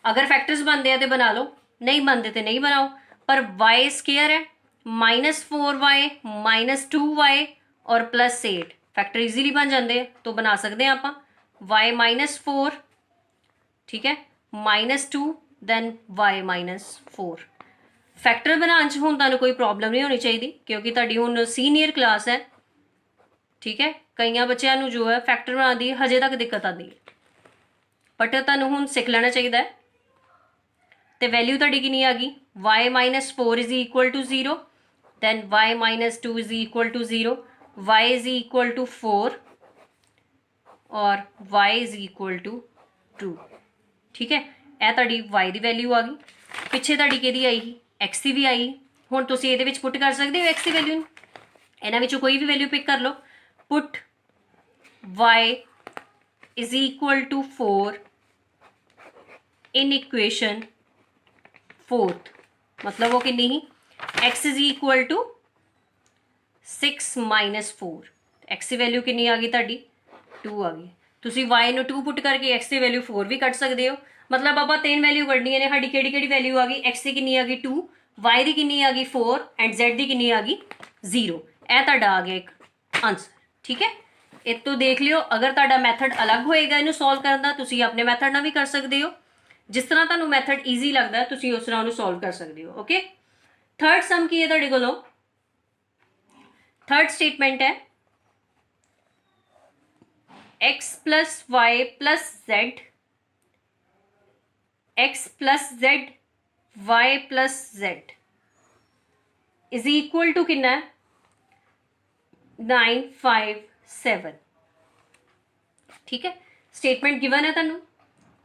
अगर फैक्टर्स बनते हैं तो बना लो, नहीं बनते तो नहीं बनाओ। पर वाई स्क्वेयर है माइनस 4y माइनस 2y और प्लस 8 फैक्टर ईजीली बन जाते हैं, तो बना सकते हैं आप y माइनस 4, ठीक है, minus 2 then y minus 4। Factor बनाने हुण तुहानूं कोई प्रॉब्लम नहीं होनी चाहिए क्योंकि तुहाडी हुण सीनियर क्लास है, ठीक है। कई बच्चों नूं जो है फैक्टर बनाने की हजे तक दिक्कत आती है, बट तुहानूं हुण सिख लेना चाहिए। तो वैल्यू तुहाडी कितनी आ गई y minus 4 is equal to 0, then y minus 2 is equal to 0, y is equal to 4 और y इज इक्वल टू 2, ठीक है। यह तुहाडी y की वैल्यू आ गई, पिछे तुहाडी किहदी आई x की भी आई। हुण तुसीं इहदे विच पुट कर सकते हो x की वैल्यू, इन्हां विचों कोई भी वैल्यू पिक कर लो। Put y is equal to 4 in equation 4th, मतलब वो कितनी ही x is equal to 6 minus 4, x की वैल्यू कितनी आ गई तुहाडी 2 आ गई। तुसीं y नूं 2 पुट करके x की वैल्यू 4 भी कट सकते हो, मतलब आप 3 वैल्यू कढ़नियां ने। साडी किहड़ी वैल्यू आ गई x की कितनी आ गई 2, y की कितनी आ गई 4 एंड z की कितनी आ गई 0। यह तुहाडा आ गया एक आंसर, ठीक है, ਇਹ ਤੋਂ ਦੇਖ ਲਿਓ। ਅਗਰ ਤੁਹਾਡਾ ਮੈਥਡ ਅਲੱਗ ਹੋਏਗਾ ਇਹਨੂੰ ਸੋਲਵ ਕਰਨ ਦਾ, ਤੁਸੀਂ ਆਪਣੇ ਮੈਥਡ ਨਾਲ ਵੀ ਕਰ ਸਕਦੇ ਹੋ। ਜਿਸ ਤਰ੍ਹਾਂ ਤੁਹਾਨੂੰ ਮੈਥਡ ਈਜ਼ੀ ਲੱਗਦਾ ਤੁਸੀਂ ਉਸ ਤਰ੍ਹਾਂ ਉਹਨੂੰ ਸੋਲਵ ਕਰ ਸਕਦੇ ਹੋ। ਓਕੇ, ਥਰਡ ਸਮ ਕੀ ਹੈ ਤੁਹਾਡੇ ਕੋਲੋਂ? थर्ड स्टेटमेंट है x plus y plus z, x plus z y plus z is equal to कितना है? 957। ठीक है, स्टेटमेंट गिवन है तुहानू।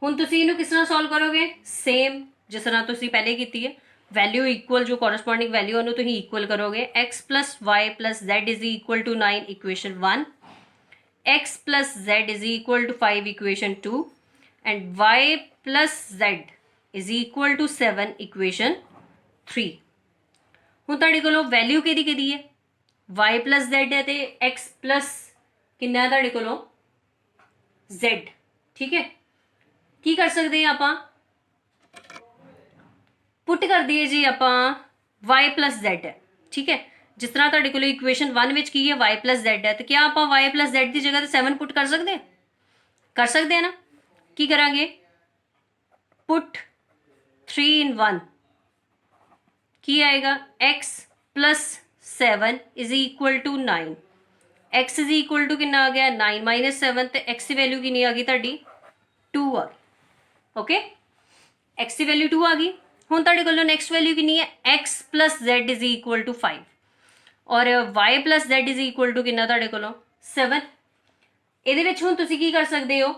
हुण तुसीं इहनूं किस तरह सॉल्व करोगे? सेम जिस तरह तुसीं पहले कीती है। वैल्यू इक्वल जो कॉरस्पॉन्डिंग वैल्यू है तुम इक्वल करोगे। X plus y plus z is equal to 9 equation 1, x plus z is equal to 5 equation 2 and y plus z is equal to 7 equation 3। हुण तुहाडे कोलों वैल्यू किहदी किहदी है? वाई प्लस जेड है तो x plus कितना है तुहाडे कोलों? जेड। ठीक है, की कर सकते हैं आपां? पुट कर दिए जी आप y प्लस जेड है। ठीक है, जिस तरह तुहाडे कोल इक्वेशन 1 विच की है y प्लस जेड है, तो क्या आप y प्लस जेड की जगह 7 पुट कर सकते हैं? कर सकते हैं ना। की करांगे? पुट 3 in 1 की आएगा? x plus 7 is equal to 9। x is equal to कितना आ गया? 9 माइनस 7। तो x की वैल्यू कितनी आ गई तुहाडी? 2 आ गई। ओके, x की वैल्यू 2 आ गई। हुण तुहाडे कोलों नैक्सट वैल्यू कितनी है? x plus z is equal to 5 और y plus z is equal to कितना तुहाडे कोलों? 7। इहदे विच हुण तुसीं की कर सकदे हो?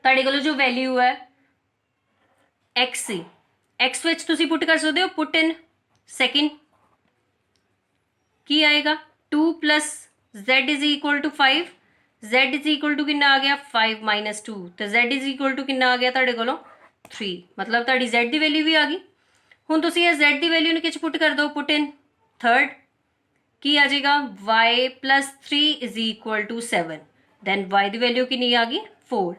तुहाडे कोलों जो वैल्यू है x सी, x विच तुसीं पुट कर सकदे हो। पुट इन सेकंड की आएगा? 2 plus z is equal to 5, z is equal to कितना आ गया? 5 माइनस 2। तो जेड इज इक्वल टू कितना आ गया तुहाडे कोलों? 3। मतलब तुहाडी z की वैल्यू भी आ गई। हुण तुसीं इस z की वैल्यू नूं किच पुट कर दो? पुट इन थर्ड की आ जाएगा? y plus 3 is equal to 7। Then y की वैल्यू कितनी आ गई? 4।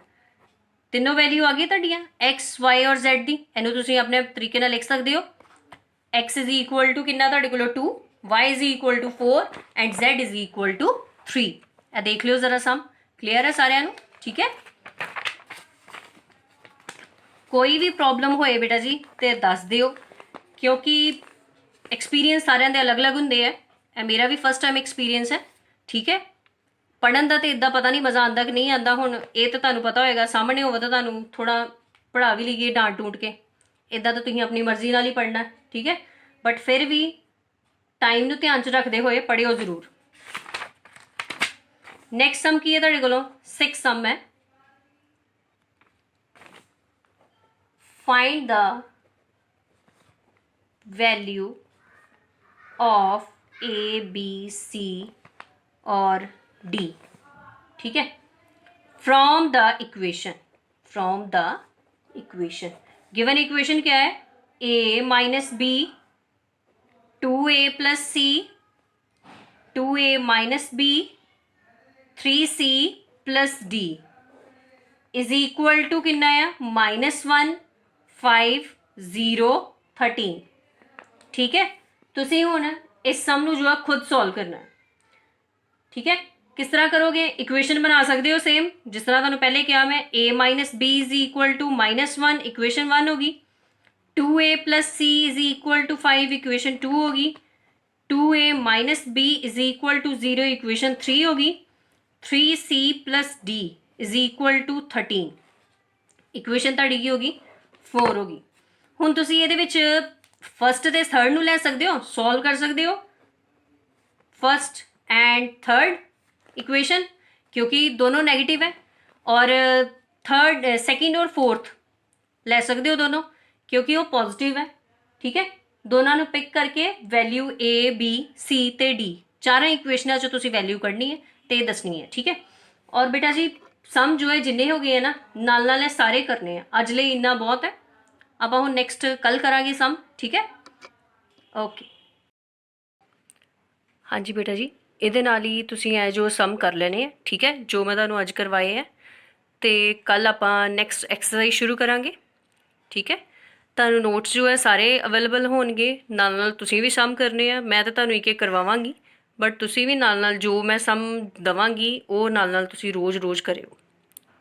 तीनों वैल्यू आ गई तुहाडियां x y और z की। इहनूं तुसीं अपने तरीके नाल लिख सकदे हो। x इज इक्वल टू कितना तुहाडे कोलों? 2, y is equal to 4 and z is equal to 3। ਇਹ देख लियो जरा सम क्लीयर है सारिਆਂ ਨੂੰ। ठीक है, कोई भी प्रॉब्लम होए बेटा जी तो दस दिओ, क्योंकि एक्सपीरियंस सारे दे अलग अलग होंगे है। मेरा भी फर्स्ट टाइम एक्सपीरियंस है। ठीक है, पढ़न का तो इदा पता नहीं मज़ा आता कि नहीं आता। हुण ये तो तुहानूं पता होएगा, सामने होवे तो तुहानूं थोड़ा पढ़ा भी लीए डांट डूंट के, इदा तो तुसीं अपनी मर्जी नाल ही पढ़ना। ठीक है, बट फिर भी टाइम नूं ध्यान च रखते हुए पढ़ियो जरूर। नैक्सट सम की है तुहाडे कोलों? 6 सम है। Find the value of A, B, C और D। ठीक है, from the equation given equation क्या है? A minus B, 2A plus C, 2A minus B, 3C plus D is equal to कितना है? -1 5 0 13। ठीक है, तुसीं हुण इस सम नूं जो है खुद सॉल्व करना है। ठीक है, किस तरह करोगे? इक्वेशन बना सकते हो सेम जिस तरह तुहानूं पहले कहा मैं। a minus b is equal to -1 equation 1 होगी। 2a plus c is equal to 5 equation 2 होगी। 2a minus b is equal to 0 equation 3 होगी। 3c plus d is equal to 13 equation तुहाडी की होगी? 4 होगी। हुण तुसीं इहदे विच फस्ट ते थर्ड नूं लै सकदे हो, सॉल्व कर सकते हो फस्ट एंड थर्ड इक्वेशन, क्योंकि दोनों नेगेटिव है। और थर्ड सेकंड और फोर्थ लै सकते हो दोनों, क्योंकि वो पॉजिटिव है। ठीक है, दोनों नूं पिक करके वैल्यू ए बी सी ते डी चारों इक्वेशनां चों तुसीं वैल्यू कढ़नी है ते दसनी है। ठीक है, और बेटा जी सम जो है जिन्ने हो गए हैं ना नाल नाल सारे करने हैं। अज लई इन्ना बहुत है, आपां हुण नैक्सट कल करांगे सम। ठीक है, ओके। हाँ जी बेटा जी, ਇਹਦੇ ਨਾਲ ਹੀ ਤੁਸੀਂ ਇਹ ਜੋ ਸਮ ਕਰ ਲੈਣੇ ਹੈ। ਠੀਕ ਹੈ, ਜੋ ਮੈਂ ਤੁਹਾਨੂੰ ਅੱਜ ਕਰਵਾਏ ਹੈ, ਤੇ ਕੱਲ ਆਪਾਂ ਨੈਕਸਟ ਐਕਸਰਸਾਈਜ਼ ਸ਼ੁਰੂ ਕਰਾਂਗੇ। ਠੀਕ ਹੈ, ਤੁਹਾਨੂੰ ਨੋਟਸ ਜੋ ਹੈ ਸਾਰੇ ਅਵੇਲੇਬਲ ਹੋਣਗੇ, ਨਾਲ ਨਾਲ ਤੁਸੀਂ ਵੀ ਸਮ ਕਰਨੇ ਆ। ਮੈਂ ਤਾਂ ਤੁਹਾਨੂੰ ਇੱਕ ਇੱਕ ਕਰਵਾਵਾਂਗੀ, ਬਟ ਤੁਸੀਂ ਵੀ ਨਾਲ ਜੋ ਮੈਂ ਸਮ ਦਵਾਂਗੀ ਉਹ ਨਾਲ ਤੁਸੀਂ ਰੋਜ਼ ਕਰਿਓ,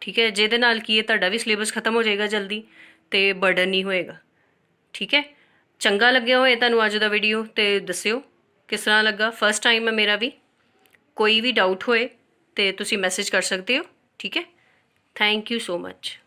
ਠੀਕ ਹੈ। ਜਿਹਦੇ ਨਾਲ ਕੀ ਹੈ, ਤੁਹਾਡਾ ਵੀ ਸਿਲੇਬਸ ਖਤਮ ਹੋ ਜਾਏਗਾ ਜਲਦੀ ਅਤੇ ਬਰਡਨ ਨਹੀਂ ਹੋਏਗਾ, ਠੀਕ ਹੈ। ਚੰਗਾ ਲੱਗਿਆ ਹੋਏ ਤੁਹਾਨੂੰ ਅੱਜ ਦਾ ਵੀਡੀਓ ਤੇ ਦੱਸਿਓ ਕਿਸ ਤਰ੍ਹਾਂ ਲੱਗਾ। ਫਸਟ ਟਾਈਮ ਹੈ ਮੇਰਾ ਵੀ। ਕੋਈ ਵੀ ਡਾਊਟ ਹੋਏ ਤੇ ਤੁਸੀਂ ਮੈਸੇਜ ਕਰ ਸਕਦੇ ਹੋ, ਠੀਕ ਹੈ। Thank you so much.